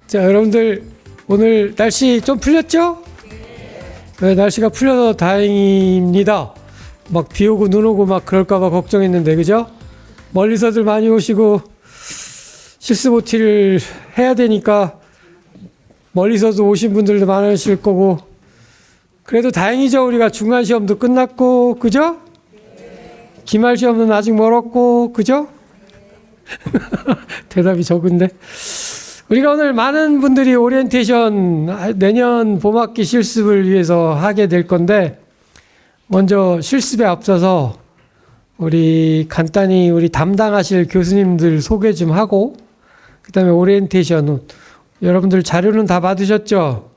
자, 여러분들 오늘 날씨 좀 풀렸죠? 네, 날씨가 풀려서 다행입니다. 막 비 오고 눈 오고 막 그럴까봐 걱정했는데, 그죠? 멀리서들 많이 오시고 실습 OT를 해야 되니까 멀리서도 오신 분들도 많으실 거고, 그래도 다행이죠. 우리가 중간 시험도 끝났고, 그죠? 기말 시험은 아직 멀었고, 그죠? 대답이 적은데. 우리가 오늘 많은 분들이 오리엔테이션 내년 봄학기 실습을 위해서 하게 될 건데, 먼저 실습에 앞서서 우리 간단히 우리 담당하실 교수님들 소개 좀 하고, 그 다음에 오리엔테이션 여러분들 자료는 다 받으셨죠?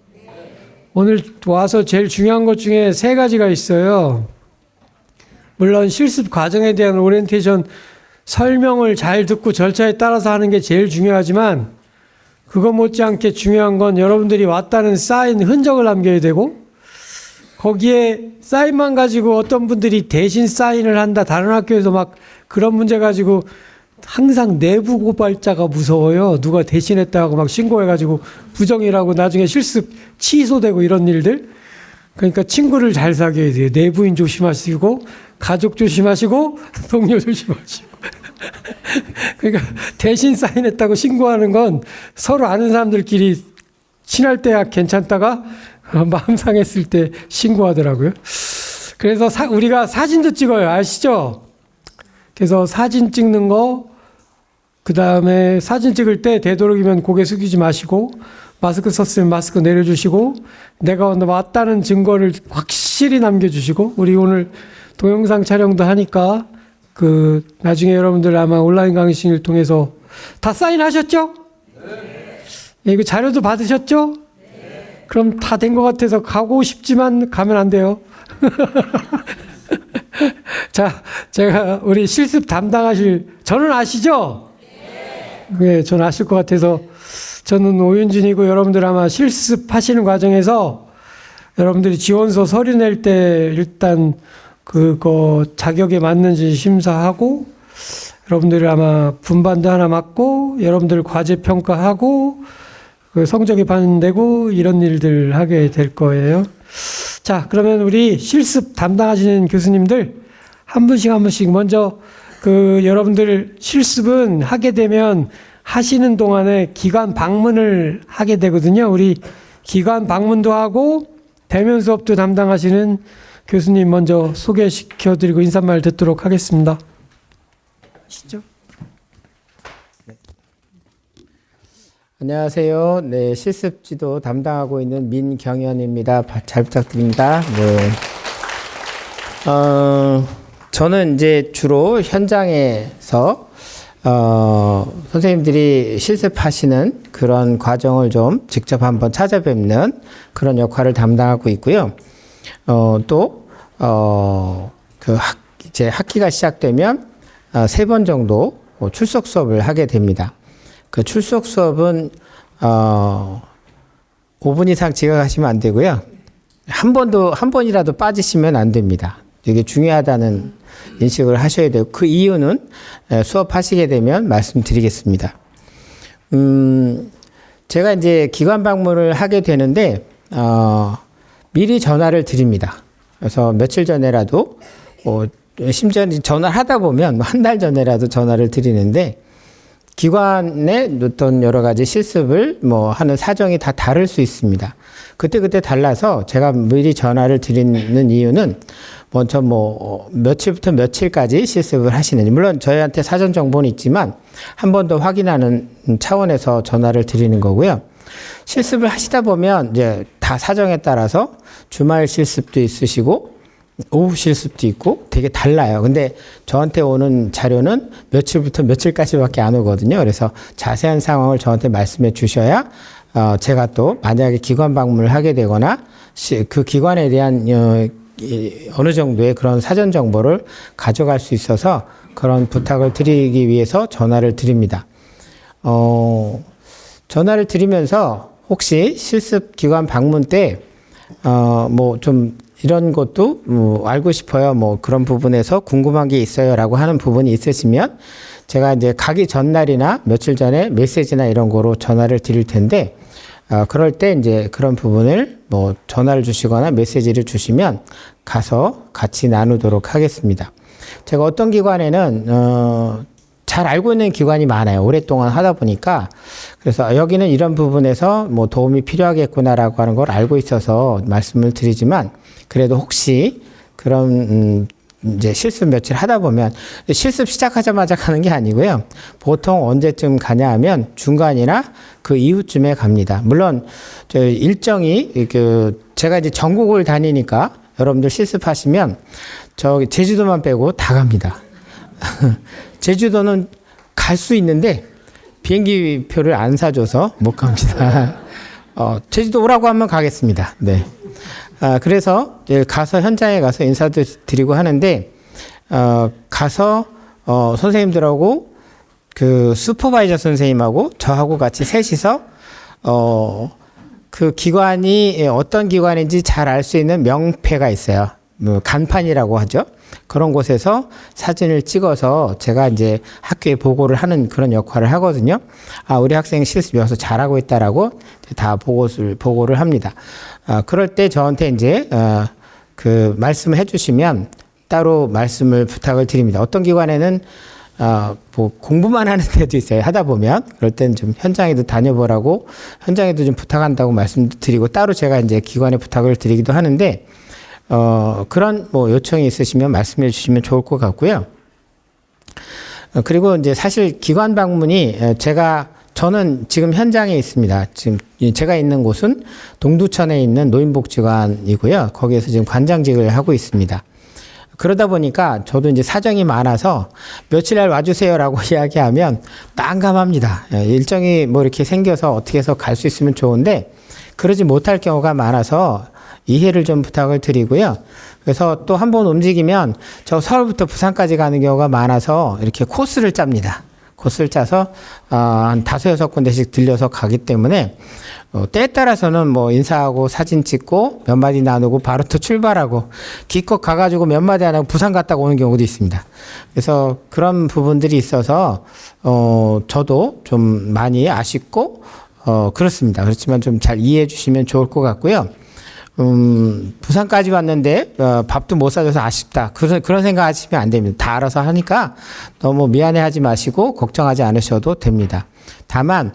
오늘 와서 제일 중요한 것 중에 3가지가 있어요. 물론 실습 과정에 대한 오리엔테이션 설명을 잘 듣고 절차에 따라서 하는 게 제일 중요하지만, 그거 못지않게 중요한 건 여러분들이 왔다는 사인 흔적을 남겨야 되고, 거기에 사인만 가지고 어떤 분들이 대신 사인을 한다, 다른 학교에서 막 그런 문제 가지고 항상 내부 고발자가 무서워요. 누가 대신했다 하고 막 신고해가지고 부정이라고 나중에 실습 취소되고 이런 일들. 그러니까 친구를 잘 사귀어야 돼요. 내부인 조심하시고, 가족 조심하시고, 동료 조심하시고. 그러니까 대신 사인했다고 신고하는 건 서로 아는 사람들끼리 친할 때야 괜찮다가 마음 상했을 때 신고하더라고요. 그래서 우리가 사진도 찍어요. 아시죠? 그래서 사진 찍는 거, 그 다음에 사진 찍을 때 되도록이면 고개 숙이지 마시고, 마스크 썼으면 마스크 내려주시고, 내가 왔다는 증거를 확실히 남겨주시고, 우리 오늘 동영상 촬영도 하니까 나중에 여러분들 아마 온라인 강의실을 통해서 다 사인하셨죠? 네. 이거 자료도 받으셨죠? 네. 그럼 다 된 것 같아서 가고 싶지만 가면 안 돼요. 자, 제가 우리 실습 담당하실, 저는 아시죠? 네, 저는 아실 것 같아서. 저는 오윤진이고, 여러분들 아마 실습하시는 과정에서 여러분들이 지원서 서류 낼 때 일단 그거 자격에 맞는지 심사하고, 여러분들이 아마 분반도 하나 맡고, 여러분들 과제 평가하고, 그 성적이 반영되고, 이런 일들 하게 될 거예요. 자, 그러면 우리 실습 담당하시는 교수님들 한 분씩 한 분씩 먼저 여러분들 실습은 하게 되면 하시는 동안에 기관 방문을 하게 되거든요. 우리 기관 방문도 하고 대면 수업도 담당하시는 교수님 먼저 소개시켜드리고 인사말 듣도록 하겠습니다. 아시죠? 네. 안녕하세요. 네, 실습 지도 담당하고 있는 민경현입니다. 잘 부탁드립니다. 네. 저는 이제 주로 현장에서 선생님들이 실습하시는 그런 과정을 좀 직접 한번 찾아뵙는 그런 역할을 담당하고 있고요. 이제 학기가 시작되면 3번 정도 출석 수업을 하게 됩니다. 그 출석 수업은 5분 이상 지각하시면 안 되고요. 한 번이라도 빠지시면 안 됩니다. 되게 중요하다는 인식을 하셔야 되고, 그 이유는 수업하시게 되면 말씀드리겠습니다. 제가 이제 기관 방문을 하게 되는데, 미리 전화를 드립니다. 그래서 며칠 전에라도, 심지어 전화를 하다 보면 한 달 전에라도 전화를 드리는데, 기관의 어떤 여러 가지 실습을 하는 사정이 다 다를 수 있습니다. 그때 달라서 제가 미리 전화를 드리는 이유는 먼저 며칠부터 며칠까지 실습을 하시는지, 물론 저희한테 사전 정보는 있지만 한 번 더 확인하는 차원에서 전화를 드리는 거고요. 실습을 하시다 보면 이제 다 사정에 따라서 주말 실습도 있으시고 오후 실습도 있고 되게 달라요. 근데 저한테 오는 자료는 며칠부터 며칠까지밖에 안 오거든요. 그래서 자세한 상황을 저한테 말씀해 주셔야 제가 또 만약에 기관 방문을 하게 되거나 그 기관에 대한 어느 정도의 그런 사전 정보를 가져갈 수 있어서 그런 부탁을 드리기 위해서 전화를 드립니다. 전화를 드리면서 혹시 실습 기관 방문 때 좀 이런 것도 알고 싶어요. 그런 부분에서 궁금한 게 있어요. 라고 하는 부분이 있으시면 제가 이제 가기 전날이나 며칠 전에 메시지나 이런 거로 전화를 드릴 텐데, 그럴 때 이제 그런 부분을 뭐 전화를 주시거나 메시지를 주시면 가서 같이 나누도록 하겠습니다. 제가 어떤 기관에는 잘 알고 있는 기관이 많아요. 오랫동안 하다 보니까. 그래서 여기는 이런 부분에서 뭐 도움이 필요하겠구나라고 하는 걸 알고 있어서 말씀을 드리지만, 그래도 혹시 그런 이제 실습 며칠 하다 보면, 실습 시작하자마자 가는 게 아니고요. 보통 언제쯤 가냐 하면 중간이나 그 이후쯤에 갑니다. 물론 저 일정이 제가 이제 전국을 다니니까 여러분들 실습하시면 저기 제주도만 빼고 다 갑니다. 제주도는 갈 수 있는데 비행기 표를 안 사줘서 못 갑니다. 제주도 오라고 하면 가겠습니다. 네. 그래서 가서 현장에 가서 인사도 드리고 하는데, 가서 선생님들하고 그 슈퍼바이저 선생님하고 저하고 같이 셋이서 그 기관이 어떤 기관인지 잘 알 수 있는 명패가 있어요. 간판이라고 하죠. 그런 곳에서 사진을 찍어서 제가 이제 학교에 보고를 하는 그런 역할을 하거든요. 우리 학생 실습 여기서 잘하고 있다라고 다 보고를 합니다. 그럴 때 저한테 이제 그 말씀을 해주시면 따로 말씀을 부탁을 드립니다. 어떤 기관에는 뭐 공부만 하는 데도 있어요. 하다 보면 그럴 때는 좀 현장에도 다녀보라고, 현장에도 좀 부탁한다고 말씀드리고, 따로 제가 이제 기관에 부탁을 드리기도 하는데, 그런 뭐 요청이 있으시면 말씀해 주시면 좋을 것 같고요. 그리고 이제 사실 기관 방문이 저는 지금 현장에 있습니다. 지금 제가 있는 곳은 동두천에 있는 노인복지관이고요. 거기에서 지금 관장직을 하고 있습니다. 그러다 보니까 저도 이제 사정이 많아서 며칠 날 와주세요라고 이야기하면 난감합니다. 일정이 뭐 이렇게 생겨서 어떻게 해서 갈 수 있으면 좋은데 그러지 못할 경우가 많아서 이해를 좀 부탁을 드리고요. 그래서 또 한 번 움직이면 저 서울부터 부산까지 가는 경우가 많아서 이렇게 코스를 짭니다. 코스를 짜서 한 5-6군데씩 들려서 가기 때문에 때에 따라서는 뭐 인사하고 사진 찍고 몇 마디 나누고 바로 또 출발하고, 기껏 가가지고 몇 마디 안 하고 부산 갔다가 오는 경우도 있습니다. 그래서 그런 부분들이 있어서 저도 좀 많이 아쉽고 그렇습니다. 그렇지만 좀 잘 이해해 주시면 좋을 것 같고요. 부산까지 왔는데 밥도 못 사줘서 아쉽다, 그런 생각 하시면 안 됩니다. 다 알아서 하니까 너무 미안해하지 마시고 걱정하지 않으셔도 됩니다. 다만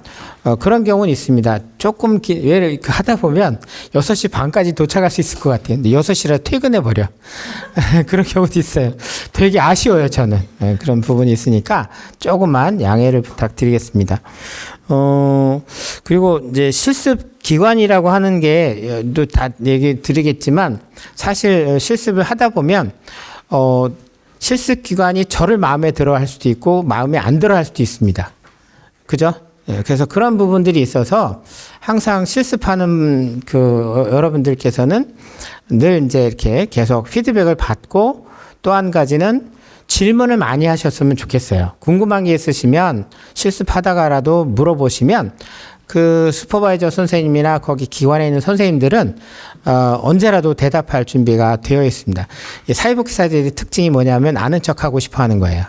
그런 경우는 있습니다. 조금 왜 하다 보면 6시 반까지 도착할 수 있을 것 같아요. 근데 6시라 퇴근해버려. 그런 경우도 있어요. 되게 아쉬워요, 저는. 그런 부분이 있으니까 조금만 양해를 부탁드리겠습니다. 그리고 이제 실습 기관이라고 하는 게 또 다 얘기 드리겠지만, 사실 실습을 하다 보면 실습 기관이 저를 마음에 들어 할 수도 있고 마음에 안 들어 할 수도 있습니다. 그죠? 그래서 그런 부분들이 있어서 항상 실습하는 여러분들께서는 늘 이제 이렇게 계속 피드백을 받고, 또 한 가지는 질문을 많이 하셨으면 좋겠어요. 궁금한 게 있으시면 실습하다가라도 물어보시면 그 슈퍼바이저 선생님이나 거기 기관에 있는 선생님들은 언제라도 대답할 준비가 되어 있습니다. 사회복지사들의 특징이 뭐냐면 아는 척하고 싶어 하는 거예요.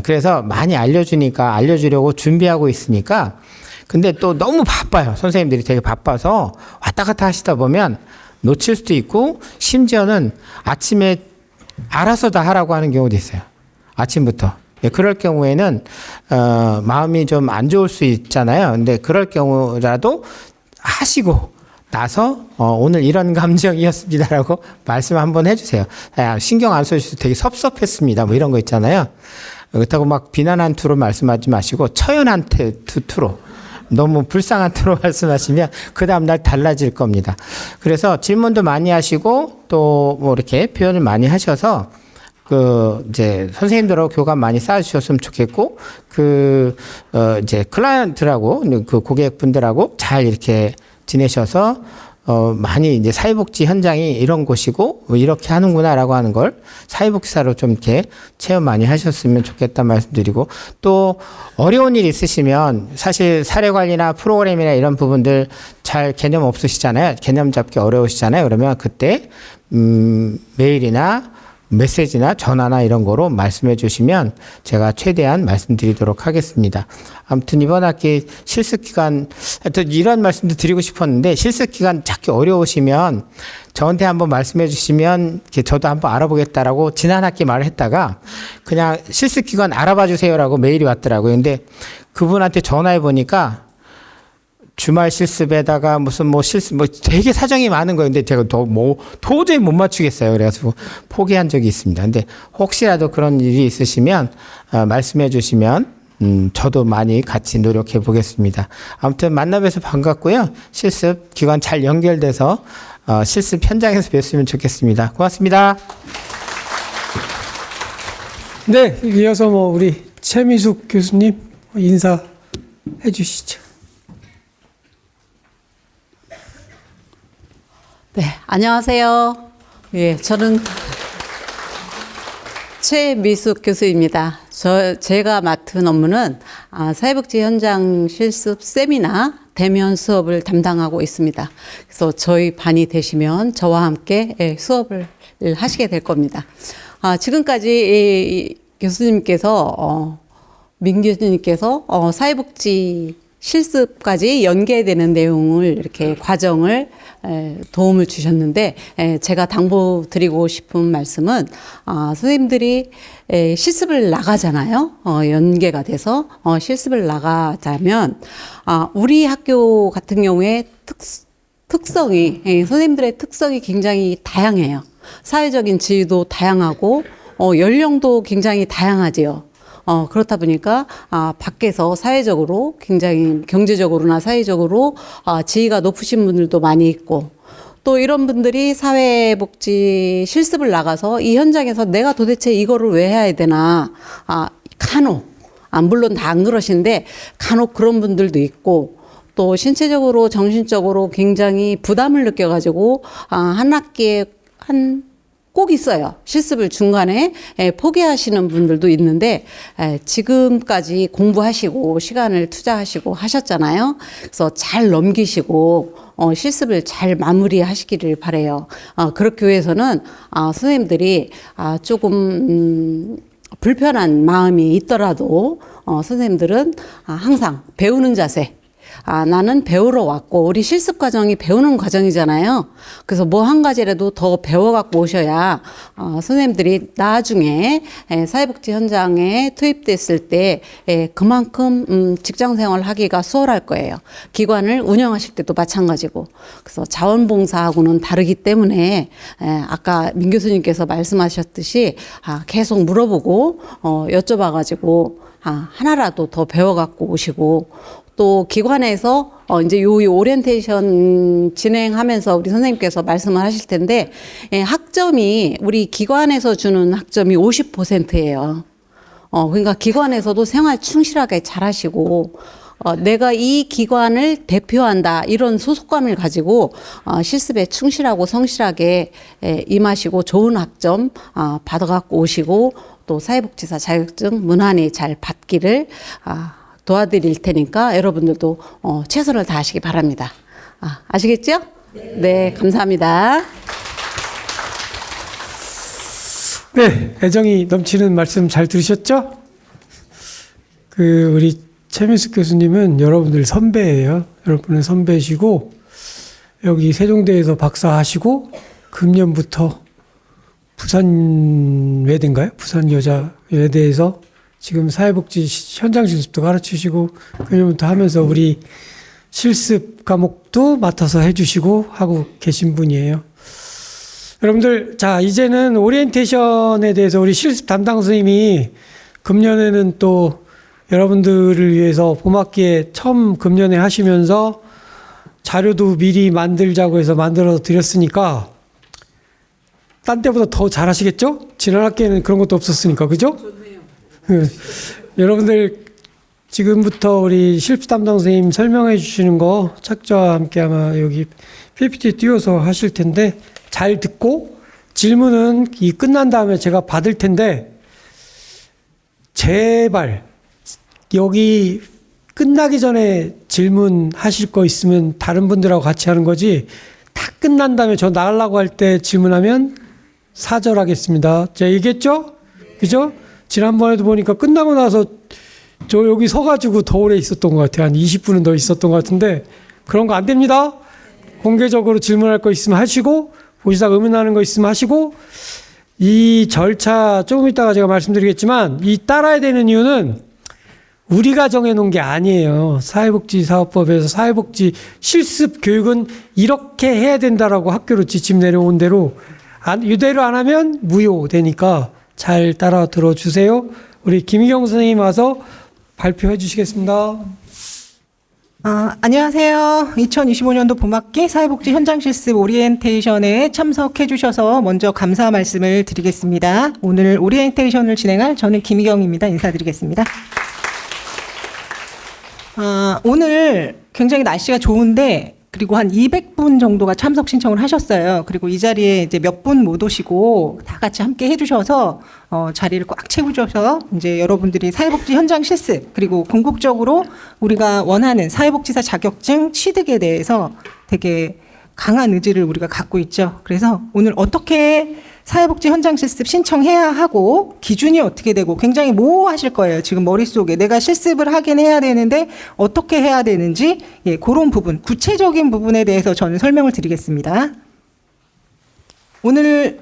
그래서 많이 알려주니까 알려주려고 준비하고 있으니까, 근데 또 너무 바빠요. 선생님들이 되게 바빠서 왔다 갔다 하시다 보면 놓칠 수도 있고, 심지어는 아침에 알아서 다 하라고 하는 경우도 있어요. 아침부터. 그럴 경우에는 마음이 좀 안 좋을 수 있잖아요. 근데 그럴 경우라도 하시고 나서 오늘 이런 감정이었습니다라고 말씀 한번 해주세요. 신경 안 써주셔서 되게 섭섭했습니다, 뭐 이런 거 있잖아요. 그렇다고 막 비난한 투로 말씀하지 마시고 처연한 투로, 너무 불쌍한 투로 말씀하시면 그 다음날 달라질 겁니다. 그래서 질문도 많이 하시고 또 뭐 이렇게 표현을 많이 하셔서 이제 선생님들하고 교감 많이 쌓아주셨으면 좋겠고, 이제 클라이언트라고, 그 고객분들하고 잘 이렇게 지내셔서, 많이 이제 사회복지 현장이 이런 곳이고, 이렇게 하는구나라고 하는 걸 사회복지사로 좀 이렇게 체험 많이 하셨으면 좋겠다 말씀드리고, 또 어려운 일 있으시면 사실 사례관리나 프로그램이나 이런 부분들 잘 개념 없으시잖아요. 개념 잡기 어려우시잖아요. 그러면 그때, 메일이나 메시지나 전화나 이런 거로 말씀해 주시면 제가 최대한 말씀드리도록 하겠습니다. 아무튼 이번 학기 실습 기간, 하여튼 이런 말씀도 드리고 싶었는데 실습 기간 찾기 어려우시면 저한테 한번 말씀해 주시면 저도 한번 알아보겠다라고 지난 학기 말을 했다가 그냥 실습 기간 알아봐 주세요라고 메일이 왔더라고요. 근데 그분한테 전화해 보니까 주말 실습에다가 무슨 뭐 실습 뭐 되게 사정이 많은 거예요. 근데 제가 도저히 못 맞추겠어요. 그래가지고 포기한 적이 있습니다. 근데 혹시라도 그런 일이 있으시면 말씀해 주시면 저도 많이 같이 노력해 보겠습니다. 아무튼 만나뵈서 반갑고요. 실습 기간 잘 연결돼서 실습 현장에서 뵀으면 좋겠습니다. 고맙습니다. 네, 이어서 뭐 우리 최미숙 교수님 인사해 주시죠. 네, 안녕하세요. 예, 저는 최미숙 교수입니다. 제가 맡은 업무는 사회복지 현장 실습 세미나 대면 수업을 담당하고 있습니다. 그래서 저희 반이 되시면 저와 함께 수업을 하시게 될 겁니다. 지금까지 교수님께서 민 교수님께서 사회복지 실습까지 연계되는 내용을 이렇게 과정을 도움을 주셨는데 제가 당부드리고 싶은 말씀은 선생님들이 실습을 나가잖아요. 연계가 돼서 실습을 나가자면 우리 학교 같은 경우에 특성이 선생님들의 특성이 굉장히 다양해요. 사회적인 지위도 다양하고 연령도 굉장히 다양하지요. 그렇다 보니까 밖에서 사회적으로 굉장히 경제적으로나 사회적으로 지위가 높으신 분들도 많이 있고 또 이런 분들이 사회복지 실습을 나가서 이 현장에서 내가 도대체 이거를 왜 해야 되나 간혹 물론 다 안 그러신데 간혹 그런 분들도 있고 또 신체적으로 정신적으로 굉장히 부담을 느껴가지고 한 학기에 꼭 있어요. 실습을 중간에 포기하시는 분들도 있는데 지금까지 공부하시고 시간을 투자하시고 하셨잖아요. 그래서 잘 넘기시고 실습을 잘 마무리하시기를 바라요. 그렇기 위해서는 선생님들이 조금 불편한 마음이 있더라도 선생님들은 항상 배우는 자세, 나는 배우러 왔고 우리 실습 과정이 배우는 과정이잖아요. 그래서 뭐 한 가지라도 더 배워갖고 오셔야 선생님들이 나중에 사회복지 현장에 투입됐을 때 그만큼 직장생활 하기가 수월할 거예요. 기관을 운영하실 때도 마찬가지고. 그래서 자원봉사하고는 다르기 때문에 아까 민 교수님께서 말씀하셨듯이 계속 물어보고 여쭤봐가지고 하나라도 더 배워갖고 오시고 또 기관에서 이제 요 오리엔테이션 진행하면서 우리 선생님께서 말씀을 하실 텐데 학점이 우리 기관에서 주는 학점이 50%예요. 그러니까 기관에서도 생활 충실하게 잘하시고 내가 이 기관을 대표한다 이런 소속감을 가지고 실습에 충실하고 성실하게 임하시고 좋은 학점 받아갖고 오시고 또 사회복지사 자격증 무난히 잘 받기를 도와드릴 테니까 여러분들도 최선을 다하시기 바랍니다. 아시겠죠? 네, 감사합니다. 네, 애정이 넘치는 말씀 잘 들으셨죠? 우리 최민숙 교수님은 여러분들 선배예요. 여러분의 선배시고 여기 세종대에서 박사하시고 금년부터 부산 외대인가요? 부산 여자외대에서 지금 사회복지 현장 실습도 가르치시고 그년부터 하면서 우리 실습 과목도 맡아서 해주시고 하고 계신 분이에요. 여러분들 자 이제는 오리엔테이션에 대해서 우리 실습 담당 선생님이 금년에는 또 여러분들을 위해서 봄학기에 처음 금년에 하시면서 자료도 미리 만들자고 해서 만들어 드렸으니까 딴 때보다 더 잘하시겠죠? 지난 학기에는 그런 것도 없었으니까 그죠? 여러분들 지금부터 우리 실습 담당 선생님 설명해 주시는 거 책자와 함께 아마 여기 PPT 띄워서 하실 텐데 잘 듣고 질문은 이 끝난 다음에 제가 받을 텐데 제발 여기 끝나기 전에 질문하실 거 있으면 다른 분들하고 같이 하는 거지 다 끝난 다음에 저 나가려고 할 때 질문하면 사절하겠습니다. 제가 얘기했죠? 그죠? 지난번에도 보니까 끝나고 나서 저 여기 서가지고 더 오래 있었던 것 같아요. 한 20분은 더 있었던 것 같은데 그런 거 안 됩니다. 공개적으로 질문할 거 있으면 하시고 보시다가 의문하는 거 있으면 하시고 이 절차 조금 이따가 제가 말씀드리겠지만 이 따라야 되는 이유는 우리가 정해놓은 게 아니에요. 사회복지사업법에서 사회복지 실습 교육은 이렇게 해야 된다라고 학교로 지침 내려온 대로 이대로 안 하면 무효되니까 잘 따라 들어주세요. 우리 김희경 선생님 와서 발표해 주시겠습니다. 안녕하세요. 2025년도 봄학기 사회복지 현장 실습 오리엔테이션에 참석해 주셔서 먼저 감사 말씀을 드리겠습니다. 오늘 오리엔테이션을 진행할 저는 김희경입니다. 인사드리겠습니다. 오늘 굉장히 날씨가 좋은데 그리고 한 200분 정도가 참석 신청을 하셨어요. 그리고 이 자리에 이제 몇 분 못 오시고 다 같이 함께 해주셔서 자리를 꽉 채워주셔서 이제 여러분들이 사회복지 현장 실습 그리고 궁극적으로 우리가 원하는 사회복지사 자격증 취득에 대해서 되게 강한 의지를 우리가 갖고 있죠. 그래서 오늘 어떻게 사회복지 현장 실습 신청해야 하고 기준이 어떻게 되고 굉장히 모호하실 거예요. 지금 머릿속에 내가 실습을 하긴 해야 되는데 어떻게 해야 되는지 그런 부분, 구체적인 부분에 대해서 저는 설명을 드리겠습니다. 오늘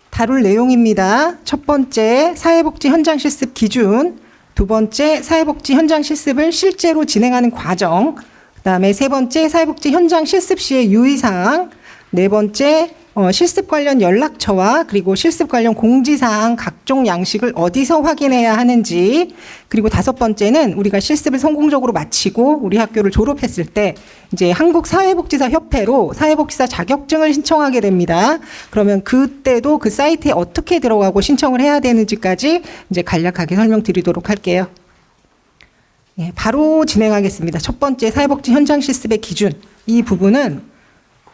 다룰 내용입니다. 첫 번째, 사회복지 현장 실습 기준. 두 번째, 사회복지 현장 실습을 실제로 진행하는 과정. 그다음에 세 번째, 사회복지 현장 실습 시의 유의사항. 네 번째, 실습 관련 연락처와 그리고 실습 관련 공지사항 각종 양식을 어디서 확인해야 하는지, 그리고 다섯 번째는 우리가 실습을 성공적으로 마치고 우리 학교를 졸업했을 때 이제 한국사회복지사 협회로 사회복지사 자격증을 신청하게 됩니다. 그러면 그때도 그 사이트에 어떻게 들어가고 신청을 해야 되는지까지 이제 간략하게 설명드리도록 할게요. 바로 진행하겠습니다. 첫 번째, 사회복지 현장 실습의 기준. 이 부분은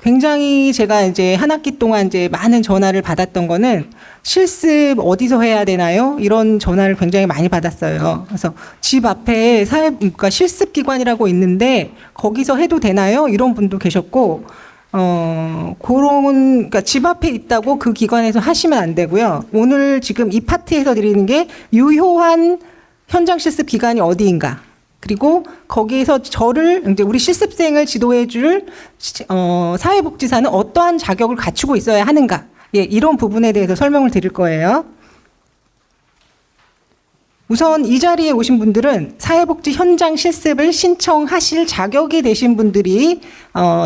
굉장히 제가 이제 한 학기 동안 이제 많은 전화를 받았던 거는 실습 어디서 해야 되나요? 이런 전화를 굉장히 많이 받았어요. 그래서 집 앞에 그러니까 실습 기관이라고 있는데 거기서 해도 되나요? 이런 분도 계셨고, 그러니까 집 앞에 있다고 그 기관에서 하시면 안 되고요. 오늘 지금 이 파트에서 드리는 게 유효한 현장 실습 기관이 어디인가? 그리고 거기에서 저를 이제 우리 실습생을 지도해줄 사회복지사는 어떠한 자격을 갖추고 있어야 하는가? 이런 부분에 대해서 설명을 드릴 거예요. 우선 이 자리에 오신 분들은 사회복지 현장 실습을 신청하실 자격이 되신 분들이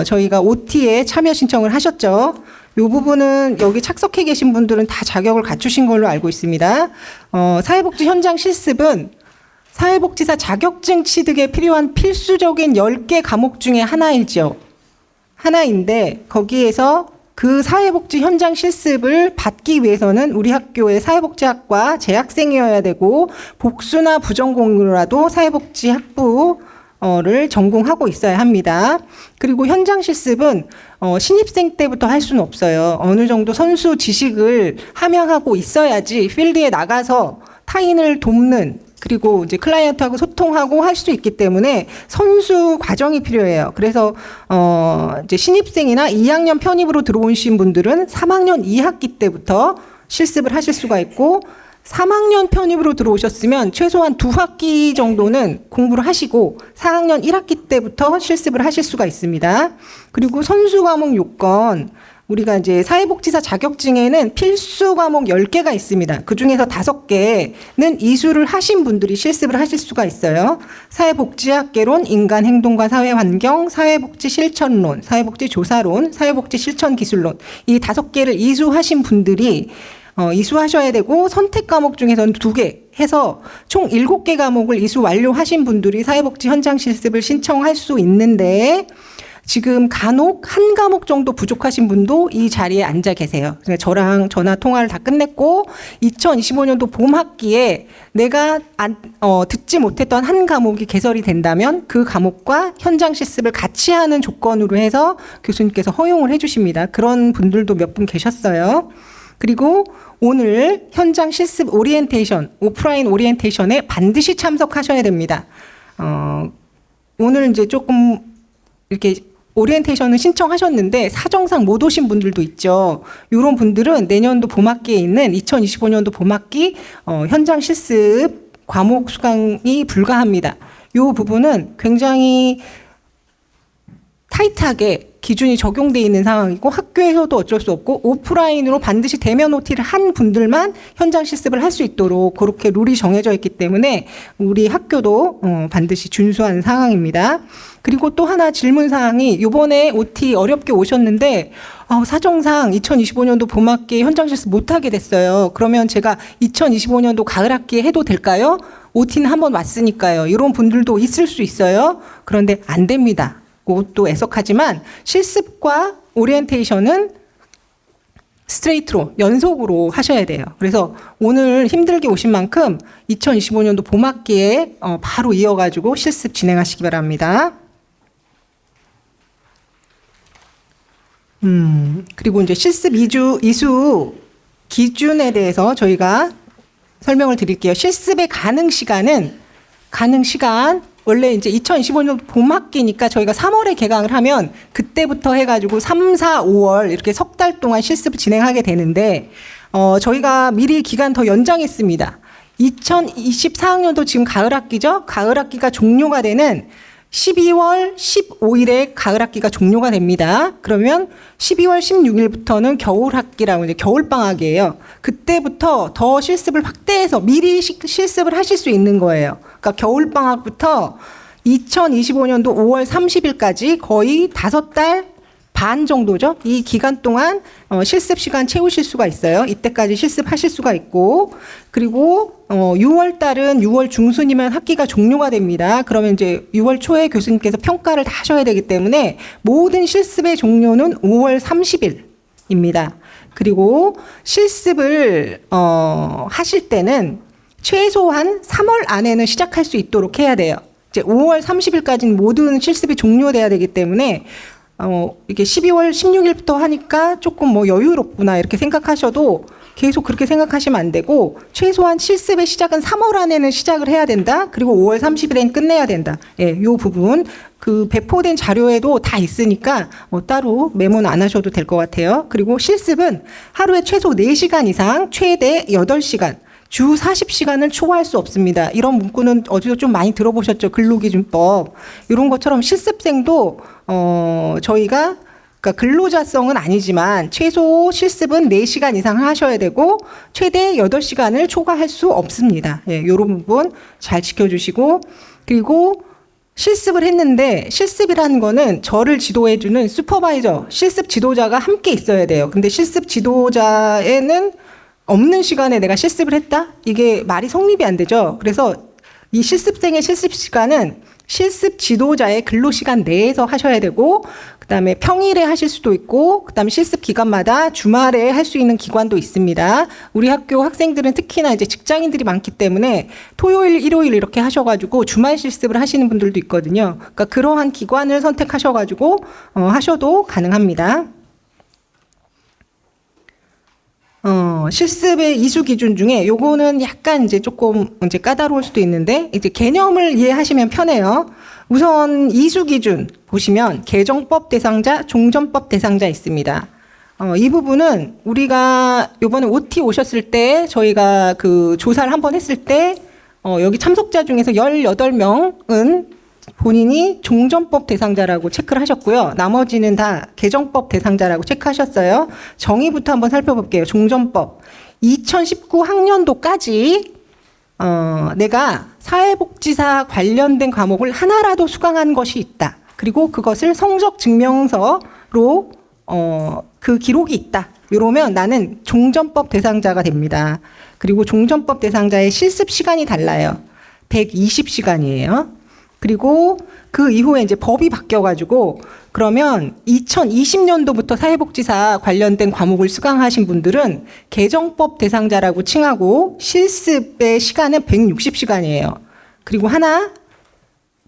저희가 OT에 참여 신청을 하셨죠. 이 부분은 여기 착석해 계신 분들은 다 자격을 갖추신 걸로 알고 있습니다. 사회복지 현장 실습은 사회복지사 자격증 취득에 필요한 필수적인 10개 과목 중에 하나이죠. 하나인데 거기에서 그 사회복지 현장 실습을 받기 위해서는 우리 학교의 사회복지학과 재학생이어야 되고 복수나 부전공으로라도 사회복지학부를 전공하고 있어야 합니다. 그리고 현장 실습은 신입생 때부터 할 수는 없어요. 어느 정도 선수 지식을 함양하고 있어야지 필드에 나가서 타인을 돕는 그리고 이제 클라이언트하고 소통하고 할 수 있기 때문에 선수 과정이 필요해요. 그래서 이제 신입생이나 2학년 편입으로 들어오신 분들은 3학년 2학기 때부터 실습을 하실 수가 있고 3학년 편입으로 들어오셨으면 최소한 2학기 정도는 공부를 하시고 4학년 1학기 때부터 실습을 하실 수가 있습니다. 그리고 선수 과목 요건 우리가 이제 사회복지사 자격증에는 필수 과목 10개가 있습니다. 그 중에서 5개는 이수를 하신 분들이 실습을 하실 수가 있어요. 사회복지학개론, 인간행동과 사회환경, 사회복지실천론, 사회복지조사론, 사회복지실천기술론 이 5개를 이수하신 분들이 이수하셔야 되고 선택 과목 중에서는 2개 해서 총 7개 과목을 이수 완료하신 분들이 사회복지 현장 실습을 신청할 수 있는데 지금 간혹 한 과목 정도 부족하신 분도 이 자리에 앉아 계세요. 저랑 전화 통화를 다 끝냈고 2025년도 봄 학기에 내가 듣지 못했던 한 과목이 개설이 된다면 그 과목과 현장 실습을 같이 하는 조건으로 해서 교수님께서 허용을 해주십니다. 그런 분들도 몇 분 계셨어요. 그리고 오늘 현장 실습 오리엔테이션, 오프라인 오리엔테이션에 반드시 참석하셔야 됩니다. 오늘 이제 조금 이렇게 오리엔테이션을 신청하셨는데 사정상 못 오신 분들도 있죠. 이런 분들은 내년도 봄학기에 있는 2025년도 봄학기 현장 실습 과목 수강이 불가합니다. 이 부분은 굉장히 타이트하게 기준이 적용되어 있는 상황이고 학교에서도 어쩔 수 없고 오프라인으로 반드시 대면 OT를 한 분들만 현장 실습을 할 수 있도록 그렇게 룰이 정해져 있기 때문에 우리 학교도 반드시 준수하는 상황입니다. 그리고 또 하나 질문 사항이 이번에 OT 어렵게 오셨는데 사정상 2025년도 봄학기에 현장 실습 못하게 됐어요. 그러면 제가 2025년도 가을학기에 해도 될까요? OT는 한번 왔으니까요. 이런 분들도 있을 수 있어요. 그런데 안 됩니다. 그것도 애석하지만 실습과 오리엔테이션은 스트레이트로 연속으로 하셔야 돼요. 그래서 오늘 힘들게 오신 만큼 2025년도 봄학기에 바로 이어가지고 실습 진행하시기 바랍니다. 그리고 이제 실습 이수 기준에 대해서 저희가 설명을 드릴게요. 실습의 가능 시간 원래 이제 2025년 봄학기니까 저희가 3월에 개강을 하면 그때부터 해가지고 3, 4, 5월 이렇게 석 달 동안 실습을 진행하게 되는데 저희가 미리 기간 더 연장했습니다. 2024학년도 지금 가을학기죠. 가을학기가 종료가 되는 12월 15일에 가을학기가 종료가 됩니다. 그러면 12월 16일부터는 겨울학기라고 이제 겨울방학이에요. 그때부터 더 실습을 확대해서 미리 실습을 하실 수 있는 거예요. 그러니까 겨울방학부터 2025년도 5월 30일까지 거의 5달 반 정도죠. 이 기간 동안 실습 시간 채우실 수가 있어요. 이때까지 실습하실 수가 있고, 그리고 6월 달은 6월 중순이면 학기가 종료가 됩니다. 그러면 이제 6월 초에 교수님께서 평가를 다 하셔야 되기 때문에 모든 실습의 종료는 5월 30일입니다. 그리고 실습을 하실 때는 최소한 3월 안에는 시작할 수 있도록 해야 돼요. 이제 5월 30일까지는 모든 실습이 종료돼야 되기 때문에 이게 12월 16일부터 하니까 조금 뭐 여유롭구나 이렇게 생각하셔도 계속 그렇게 생각하시면 안 되고 최소한 실습의 시작은 3월 안에는 시작을 해야 된다. 그리고 5월 30일엔 끝내야 된다. 예, 요 부분 그 배포된 자료에도 다 있으니까 따로 메모는 안 하셔도 될 것 같아요. 그리고 실습은 하루에 최소 4시간 이상 최대 8시간 주 40시간을 초과할 수 없습니다. 이런 문구는 어디서 좀 많이 들어보셨죠? 근로기준법. 이런 것처럼 실습생도 저희가 그러니까 근로자성은 아니지만 최소 실습은 4시간 이상 하셔야 되고 최대 8시간을 초과할 수 없습니다. 예, 이런 부분 잘 지켜주시고 그리고 실습을 했는데 실습이라는 거는 저를 지도해주는 슈퍼바이저, 실습 지도자가 함께 있어야 돼요. 근데 실습 지도자에는 없는 시간에 내가 실습을 했다? 이게 말이 성립이 안 되죠. 그래서 이 실습생의 실습 시간은 실습 지도자의 근로시간 내에서 하셔야 되고 그다음에 평일에 하실 수도 있고 그다음에 실습 기간마다 주말에 할 수 있는 기관도 있습니다. 우리 학교 학생들은 특히나 이제 직장인들이 많기 때문에 토요일, 일요일 이렇게 하셔가지고 주말 실습을 하시는 분들도 있거든요. 그러니까 그러한 기관을 선택하셔가지고 하셔도 가능합니다. 실습의 이수 기준 중에 요거는 약간 이제 조금 이제 까다로울 수도 있는데 이제 개념을 이해하시면 편해요. 우선 이수 기준 보시면 개정법 대상자, 종전법 대상자 있습니다. 이 부분은 우리가 요번에 OT 오셨을 때 저희가 그 조사를 한번 했을 때 여기 참석자 중에서 18명은 본인이 종전법 대상자라고 체크를 하셨고요. 나머지는 다 개정법 대상자라고 체크하셨어요. 정의부터 한번 살펴볼게요. 종전법. 2019 학년도까지 내가 사회복지사 관련된 과목을 하나라도 수강한 것이 있다. 그리고 그것을 성적 증명서로 그 기록이 있다. 이러면 나는 종전법 대상자가 됩니다. 그리고 종전법 대상자의 실습 시간이 달라요. 120시간이에요. 그리고 그 이후에 이제 법이 바뀌어가지고 그러면 2020년도부터 사회복지사 관련된 과목을 수강하신 분들은 개정법 대상자라고 칭하고 실습의 시간은 160시간이에요. 그리고 하나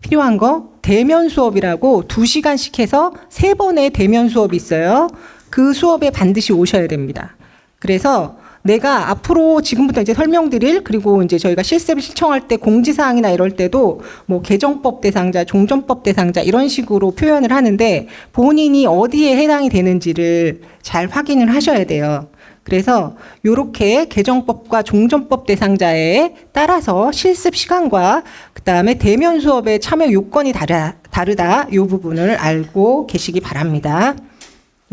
필요한 거 대면 수업이라고 2시간씩 해서 3번의 대면 수업이 있어요. 그 수업에 반드시 오셔야 됩니다. 그래서 내가 앞으로 지금부터 이제 설명드릴, 그리고 이제 저희가 실습을 신청할 때 공지사항이나 이럴 때도 뭐 개정법 대상자, 종전법 대상자 이런 식으로 표현을 하는데 본인이 어디에 해당이 되는지를 잘 확인을 하셔야 돼요. 그래서 요렇게 개정법과 종전법 대상자에 따라서 실습 시간과 그다음에 대면 수업의 참여 요건이 다르다. 요 부분을 알고 계시기 바랍니다.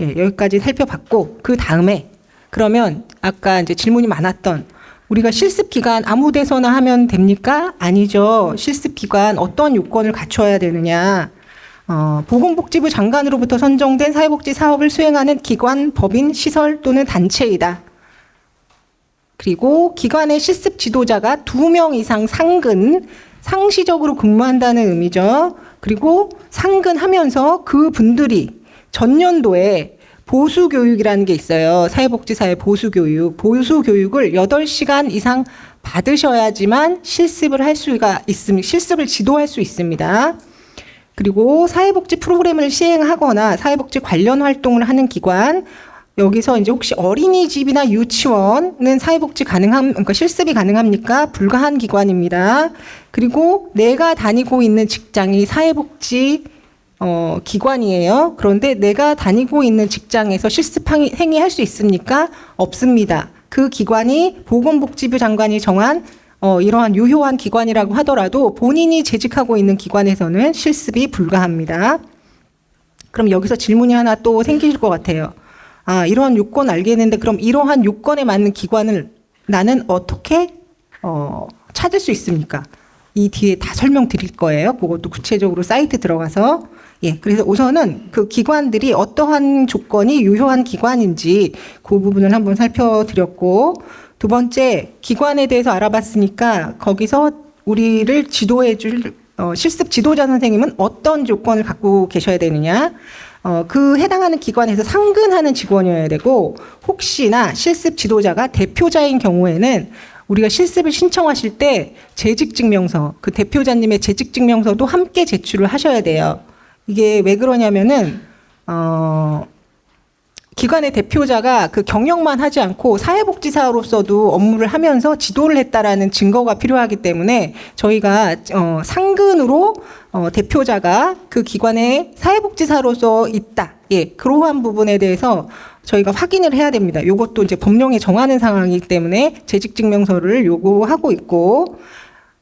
예, 여기까지 살펴봤고 그 다음에 그러면 아까 이제 질문이 많았던 우리가 실습 기간 아무 데서나 하면 됩니까? 아니죠. 실습 기간 어떤 요건을 갖춰야 되느냐? 보건복지부 장관으로부터 선정된 사회복지 사업을 수행하는 기관, 법인, 시설 또는 단체이다. 그리고 기관의 실습 지도자가 2명 이상 상시적으로 근무한다는 의미죠. 그리고 상근하면서 그 분들이 전년도에 보수교육이라는 게 있어요. 사회복지사의 보수교육. 보수교육을 8시간 이상 받으셔야지만 실습을 할 수가 있습니다. 실습을 지도할 수 있습니다. 그리고 사회복지 프로그램을 시행하거나 사회복지 관련 활동을 하는 기관, 여기서 이제 혹시 어린이집이나 유치원은 그러니까 실습이 가능합니까? 불가한 기관입니다. 그리고 내가 다니고 있는 직장이 사회복지 기관이에요. 그런데 내가 다니고 있는 직장에서 실습 행위할 수 있습니까? 없습니다. 그 기관이 보건복지부 장관이 정한 이러한 유효한 기관이라고 하더라도 본인이 재직하고 있는 기관에서는 실습이 불가합니다. 그럼 여기서 질문이 하나 또 생기실 것 같아요. 아, 이러한 요건 알겠는데 그럼 이러한 요건에 맞는 기관을 나는 어떻게 찾을 수 있습니까? 이 뒤에 다 설명드릴 거예요. 그것도 구체적으로 사이트 들어가서. 예, 그래서 우선은 그 기관들이 어떠한 조건이 유효한 기관인지 그 부분을 한번 살펴드렸고, 두 번째, 기관에 대해서 알아봤으니까 거기서 우리를 지도해줄 실습 지도자 선생님은 어떤 조건을 갖고 계셔야 되느냐. 그 해당하는 기관에서 상근하는 직원이어야 되고, 혹시나 실습 지도자가 대표자인 경우에는 우리가 실습을 신청하실 때 재직증명서, 그 대표자님의 재직증명서도 함께 제출을 하셔야 돼요. 이게 왜 그러냐면은, 기관의 대표자가 그 경영만 하지 않고 사회복지사로서도 업무를 하면서 지도를 했다라는 증거가 필요하기 때문에 저희가 상근으로 대표자가 그 기관의 사회복지사로서 있다. 예, 그러한 부분에 대해서 저희가 확인을 해야 됩니다. 이것도 이제 법령에 정하는 상황이기 때문에 재직증명서를 요구하고 있고,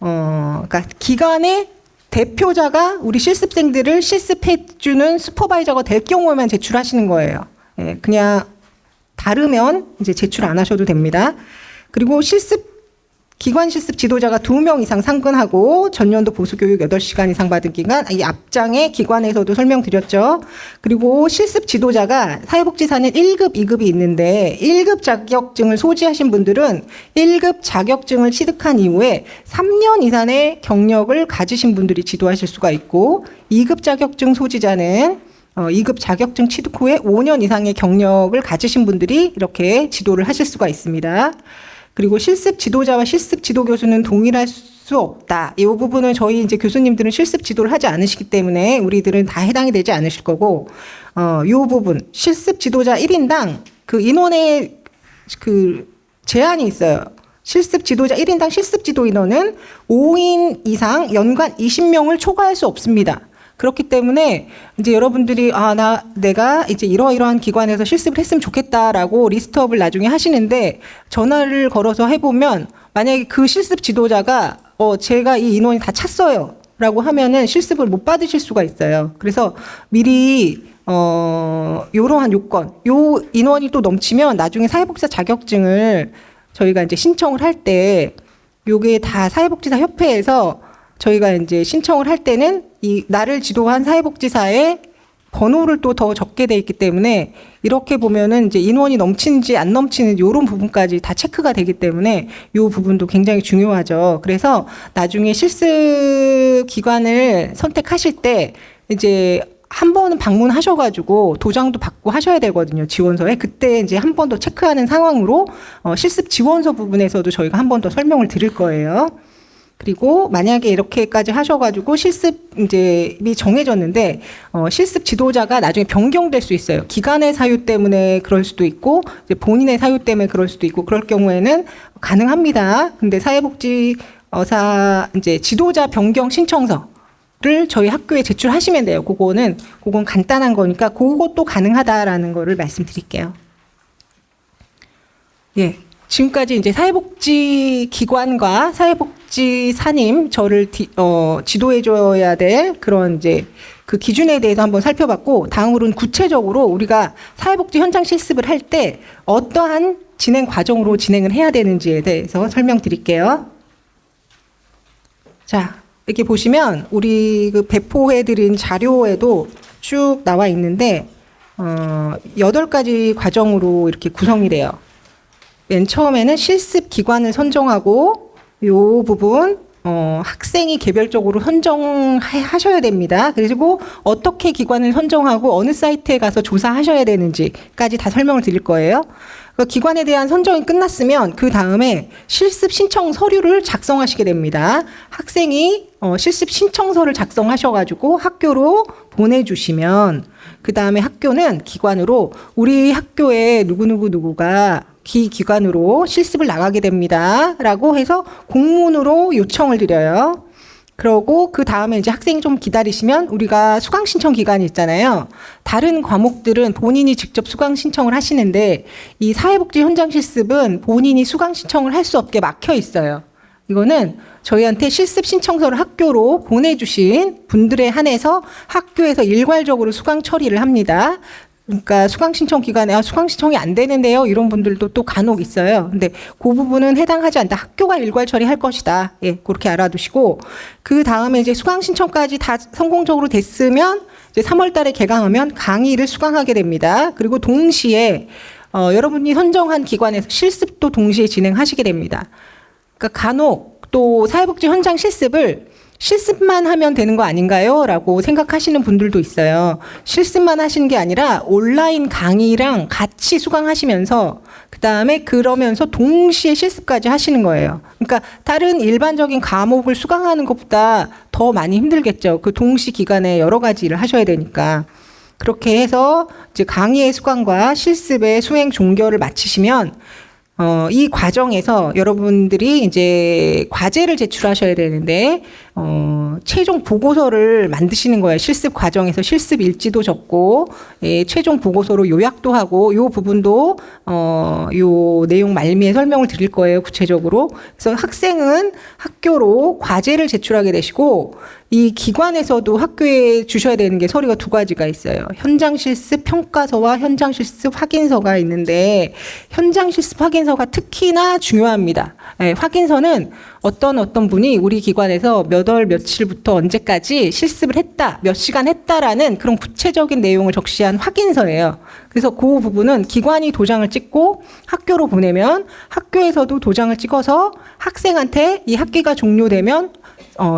그러니까 기관의 대표자가 우리 실습생들을 실습해주는 슈퍼바이저가 될 경우에만 제출하시는 거예요. 예, 그냥 다르면 이제 제출 안 하셔도 됩니다. 그리고 기관 실습 지도자가 2명 이상 상근하고 전년도 보수교육 8시간 이상 받은 기간, 이 앞장에 기관에서도 설명드렸죠. 그리고 실습 지도자가 사회복지사는 1급, 2급이 있는데 1급 자격증을 소지하신 분들은 1급 자격증을 취득한 이후에 3년 이상의 경력을 가지신 분들이 지도하실 수가 있고, 2급 자격증 소지자는 2급 자격증 취득 후에 5년 이상의 경력을 가지신 분들이 이렇게 지도를 하실 수가 있습니다. 그리고 실습 지도자와 실습 지도 교수는 동일할 수 없다. 이 부분은 저희 이제 교수님들은 실습 지도를 하지 않으시기 때문에 우리들은 다 해당이 되지 않으실 거고, 이 부분 실습 지도자 1인당 그 인원의 그 제한이 있어요. 실습 지도자 1인당 실습 지도 인원은 5인 이상 연간 20명을 초과할 수 없습니다. 그렇기 때문에 이제 여러분들이 내가 이제 이러이러한 기관에서 실습을 했으면 좋겠다라고 리스트업을 나중에 하시는데 전화를 걸어서 해보면 만약에 그 실습 지도자가 제가 이 인원이 다 찼어요 라고 하면은 실습을 못 받으실 수가 있어요. 그래서 미리 이러한 요건, 요 인원이 또 넘치면 나중에 사회복지사 자격증을 저희가 이제 신청을 할 때 요게 다 사회복지사 협회에서 저희가 이제 신청을 할 때는 이 나를 지도한 사회복지사의 번호를 또 더 적게 돼 있기 때문에 이렇게 보면은 이제 인원이 넘치는지 안 넘치는지 이런 부분까지 다 체크가 되기 때문에 이 부분도 굉장히 중요하죠. 그래서 나중에 실습 기관을 선택하실 때 이제 한 번은 방문하셔가지고 도장도 받고 하셔야 되거든요. 지원서에. 그때 이제 한 번 더 체크하는 상황으로 실습 지원서 부분에서도 저희가 한 번 더 설명을 드릴 거예요. 그리고 만약에 이렇게까지 하셔가지고 실습 이제이 정해졌는데 실습 지도자가 나중에 변경될 수 있어요. 기관의 사유 때문에 그럴 수도 있고 이제 본인의 사유 때문에 그럴 수도 있고 그럴 경우에는 가능합니다. 근데 사회복지사 이제 지도자 변경 신청서를 저희 학교에 제출하시면 돼요. 그건 간단한 거니까 그것도 가능하다라는 거를 말씀드릴게요. 예. 지금까지 이제 사회복지기관과 사회복지사님 저를 지도해줘야 될 그런 이제 그 기준에 대해서 한번 살펴봤고, 다음으로는 구체적으로 우리가 사회복지 현장 실습을 할 때 어떠한 진행 과정으로 진행을 해야 되는지에 대해서 설명드릴게요. 자, 이렇게 보시면 우리 그 배포해드린 자료에도 쭉 나와 있는데 8가지 과정으로 이렇게 구성이 돼요. 맨 처음에는 실습 기관을 선정하고 요 부분 학생이 개별적으로 선정하셔야 됩니다. 그리고 어떻게 기관을 선정하고 어느 사이트에 가서 조사하셔야 되는지까지 다 설명을 드릴 거예요. 그 기관에 대한 선정이 끝났으면 그 다음에 실습 신청 서류를 작성하시게 됩니다. 학생이 실습 신청서를 작성하셔가지고 학교로 보내주시면 그 다음에 학교는 기관으로 우리 학교에 누구가 기관으로 실습을 나가게 됩니다. 라고 해서 공문으로 요청을 드려요. 그러고 그 다음에 이제 학생이 좀 기다리시면 우리가 수강 신청 기간이 있잖아요. 다른 과목들은 본인이 직접 수강 신청을 하시는데 이 사회복지 현장 실습은 본인이 수강 신청을 할 수 없게 막혀 있어요. 이거는 저희한테 실습 신청서를 학교로 보내주신 분들에 한해서 학교에서 일괄적으로 수강 처리를 합니다. 그러니까 수강 신청 기간에 수강 신청이 안 되는데요. 이런 분들도 또 간혹 있어요. 근데 그 부분은 해당하지 않다. 학교가 일괄 처리할 것이다. 예, 그렇게 알아두시고 그 다음에 이제 수강 신청까지 다 성공적으로 됐으면 이제 3월 달에 개강하면 강의를 수강하게 됩니다. 그리고 동시에 여러분이 선정한 기관에서 실습도 동시에 진행하시게 됩니다. 그러니까 간혹 또 사회복지 현장 실습만 하면 되는 거 아닌가요? 라고 생각하시는 분들도 있어요. 실습만 하시는 게 아니라 온라인 강의랑 같이 수강하시면서 그다음에 그러면서 동시에 실습까지 하시는 거예요. 그러니까 다른 일반적인 과목을 수강하는 것보다 더 많이 힘들겠죠. 그 동시 기간에 여러 가지 일을 하셔야 되니까. 그렇게 해서 이제 강의의 수강과 실습의 수행 종결을 마치시면 이 과정에서 여러분들이 이제 과제를 제출하셔야 되는데, 최종 보고서를 만드시는 거예요. 실습 과정에서 실습 일지도 적고, 예, 최종 보고서로 요약도 하고, 요 부분도, 요 내용 말미에 설명을 드릴 거예요. 구체적으로. 그래서 학생은 학교로 과제를 제출하게 되시고, 이 기관에서도 학교에 주셔야 되는 게 서류가 2가지가 있어요. 현장 실습 평가서와 현장 실습 확인서가 있는데 현장 실습 확인서가 특히나 중요합니다. 네, 확인서는 어떤 분이 우리 기관에서 몇 월 며칠부터 언제까지 실습을 했다, 몇 시간 했다라는 그런 구체적인 내용을 적시한 확인서예요. 그래서 그 부분은 기관이 도장을 찍고 학교로 보내면 학교에서도 도장을 찍어서 학생한테 이 학기가 종료되면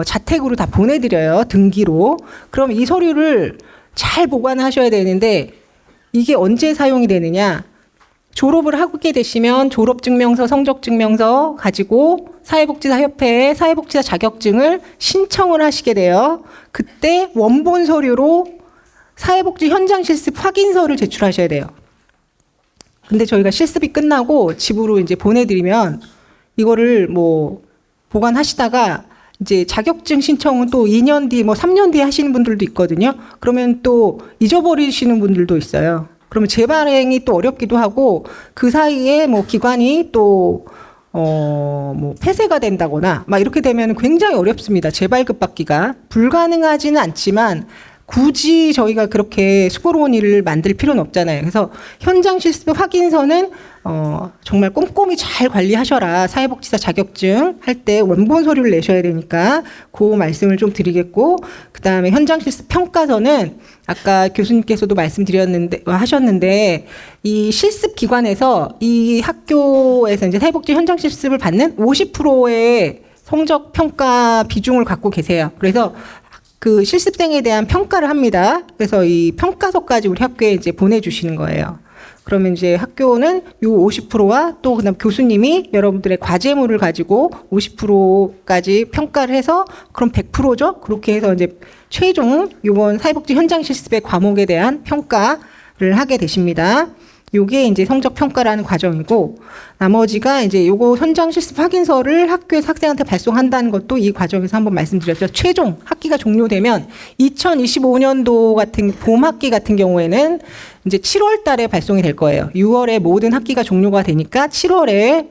자택으로 다 보내드려요. 등기로. 그럼 이 서류를 잘 보관하셔야 되는데 이게 언제 사용이 되느냐. 졸업을 하게 되시면 졸업증명서, 성적증명서 가지고 사회복지사 협회에 사회복지사 자격증을 신청을 하시게 돼요. 그때 원본 서류로 사회복지 현장 실습 확인서를 제출하셔야 돼요. 근데 저희가 실습이 끝나고 집으로 이제 보내드리면 이거를 뭐 보관하시다가 이제 자격증 신청은 또 2년 뒤, 뭐 3년 뒤에 하시는 분들도 있거든요. 그러면 또 잊어버리시는 분들도 있어요. 그러면 재발행이 또 어렵기도 하고 그 사이에 뭐 기관이 또 뭐 폐쇄가 된다거나 막 이렇게 되면 굉장히 어렵습니다. 재발급 받기가 불가능하지는 않지만 굳이 저희가 그렇게 수고로운 일을 만들 필요는 없잖아요. 그래서 현장 실습 확인서는 정말 꼼꼼히 잘 관리하셔라. 사회복지사 자격증 할 때 원본 서류를 내셔야 되니까 그 말씀을 좀 드리겠고, 그 다음에 현장 실습 평가서는 아까 교수님께서도 하셨는데 이 실습 기관에서 이 학교에서 이제 사회복지 현장 실습을 받는 50%의 성적 평가 비중을 갖고 계세요. 그래서 그 실습생에 대한 평가를 합니다. 그래서 이 평가서까지 우리 학교에 이제 보내주시는 거예요. 그러면 이제 학교는 요 50%와 또 그다음 교수님이 여러분들의 과제물을 가지고 50%까지 평가를 해서 그럼 100%죠. 그렇게 해서 이제 최종 요번 사회복지 현장 실습의 과목에 대한 평가를 하게 되십니다. 요게 이제 성적 평가라는 과정이고, 나머지가 이제 요거 현장 실습 확인서를 학교에서 학생한테 발송한다는 것도 이 과정에서 한번 말씀드렸죠. 최종 학기가 종료되면 2025년도 같은 봄 학기 같은 경우에는 이제 7월 달에 발송이 될 거예요. 6월에 모든 학기가 종료가 되니까 7월에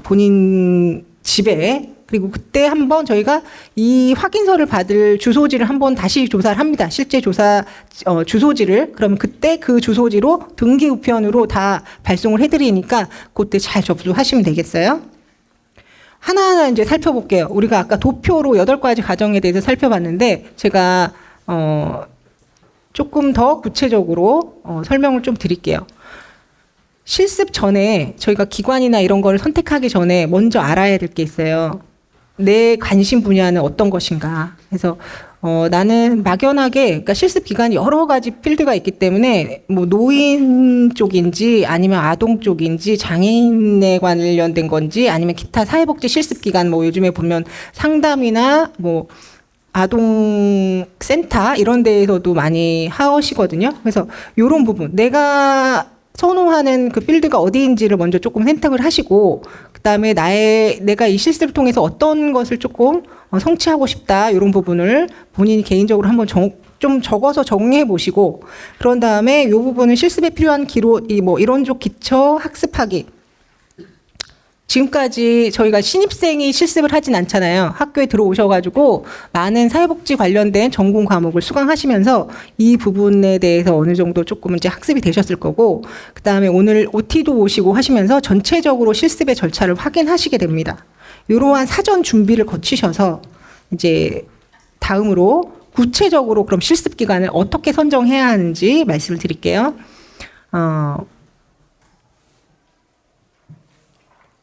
본인 집에, 그리고 그때 한번 저희가 이 확인서를 받을 주소지를 한번 다시 조사를 합니다. 실제 조사 주소지를. 그럼 그때 그 주소지로 등기 우편으로 다 발송을 해드리니까 그때 잘 접수하시면 되겠어요. 하나하나 이제 살펴볼게요. 우리가 아까 도표로 8가지 과정에 대해서 살펴봤는데 제가 조금 더 구체적으로 설명을 좀 드릴게요. 실습 전에 저희가 기관이나 이런 거를 선택하기 전에 먼저 알아야 될 게 있어요. 내 관심 분야는 어떤 것인가. 그래서 나는 막연하게, 그러니까 실습 기간이 여러 가지 필드가 있기 때문에 뭐 노인 쪽인지 아니면 아동 쪽인지 장애인에 관련된 건지 아니면 기타 사회복지 실습 기간, 뭐 요즘에 보면 상담이나 뭐 아동 센터 이런 데에서도 많이 하시거든요. 그래서 이런 부분 내가 선호하는 그 필드가 어디인지를 먼저 조금 선택을 하시고, 그다음에 내가 이 실습을 통해서 어떤 것을 조금 성취하고 싶다, 이런 부분을 본인이 개인적으로 한번 좀 적어서 정리해 보시고, 그런 다음에 이 부분은 실습에 필요한 기록, 뭐 이론적 기초 학습하기. 지금까지 저희가 신입생이 실습을 하진 않잖아요. 학교에 들어오셔가지고 많은 사회복지 관련된 전공 과목을 수강하시면서 이 부분에 대해서 어느 정도 조금 이제 학습이 되셨을 거고, 그 다음에 오늘 OT도 오시고 하시면서 전체적으로 실습의 절차를 확인하시게 됩니다. 이러한 사전 준비를 거치셔서 이제 다음으로 구체적으로 그럼 실습 기간을 어떻게 선정해야 하는지 말씀을 드릴게요.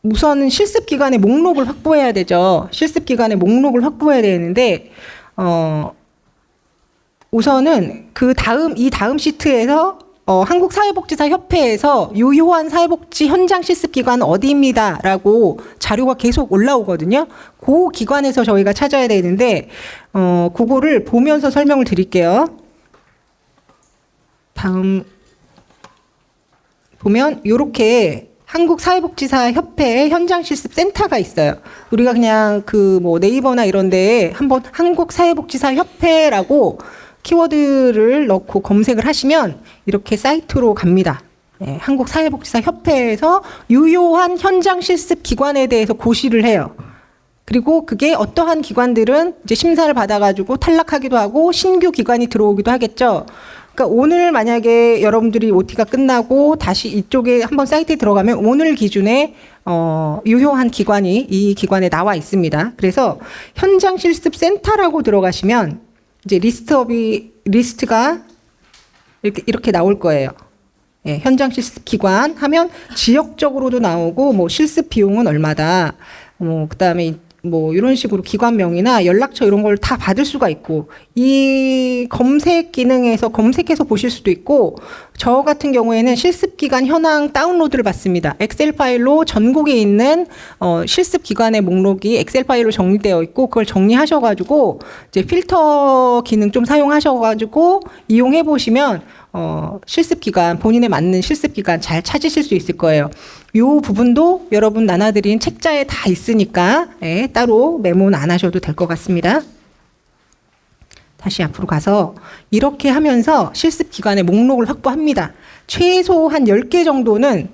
우선은 실습 기간의 목록을 확보해야 되죠. 실습 기간의 목록을 확보해야 되는데, 우선은 이 다음 시트에서 한국사회복지사협회에서 유효한 사회복지 현장 실습 기관 어디입니다라고 자료가 계속 올라오거든요. 그 기관에서 저희가 찾아야 되는데, 그거를 보면서 설명을 드릴게요. 다음 보면 이렇게 한국사회복지사협회의 현장실습센터가 있어요. 우리가 그냥 뭐 네이버나 이런 데에 한번 한국사회복지사협회라고 키워드를 넣고 검색을 하시면 이렇게 사이트로 갑니다. 네, 한국사회복지사협회에서 유효한 현장실습 기관에 대해서 고시를 해요. 그리고 그게 어떠한 기관들은 이제 심사를 받아가지고 탈락하기도 하고 신규 기관이 들어오기도 하겠죠. 그러니까 오늘 만약에 여러분들이 OT가 끝나고 다시 이쪽에 한번 사이트에 들어가면 오늘 기준에 유효한 기관이 이 기관에 나와 있습니다. 그래서 현장 실습 센터라고 들어가시면 이제 리스트가 이렇게 나올 거예요. 예, 현장 실습 기관 하면 지역적으로도 나오고 뭐 실습 비용은 얼마다. 그다음에 뭐 이런 식으로 기관명이나 연락처 이런 걸 다 받을 수가 있고, 이 검색 기능에서 검색해서 보실 수도 있고, 저 같은 경우에는 실습 기간 현황 다운로드를 받습니다. 엑셀 파일로 전국에 있는 실습 기관의 목록이 엑셀 파일로 정리되어 있고, 그걸 정리하셔가지고 이제 필터 기능 좀 사용하셔가지고 이용해 보시면 실습 기간, 본인에 맞는 실습 기간 잘 찾으실 수 있을 거예요. 이 부분도 여러분 나눠드린 책자에 다 있으니까 따로 메모는 안 하셔도 될 것 같습니다. 다시 앞으로 가서 이렇게 하면서 실습 기간의 목록을 확보합니다. 최소 한 10개 정도는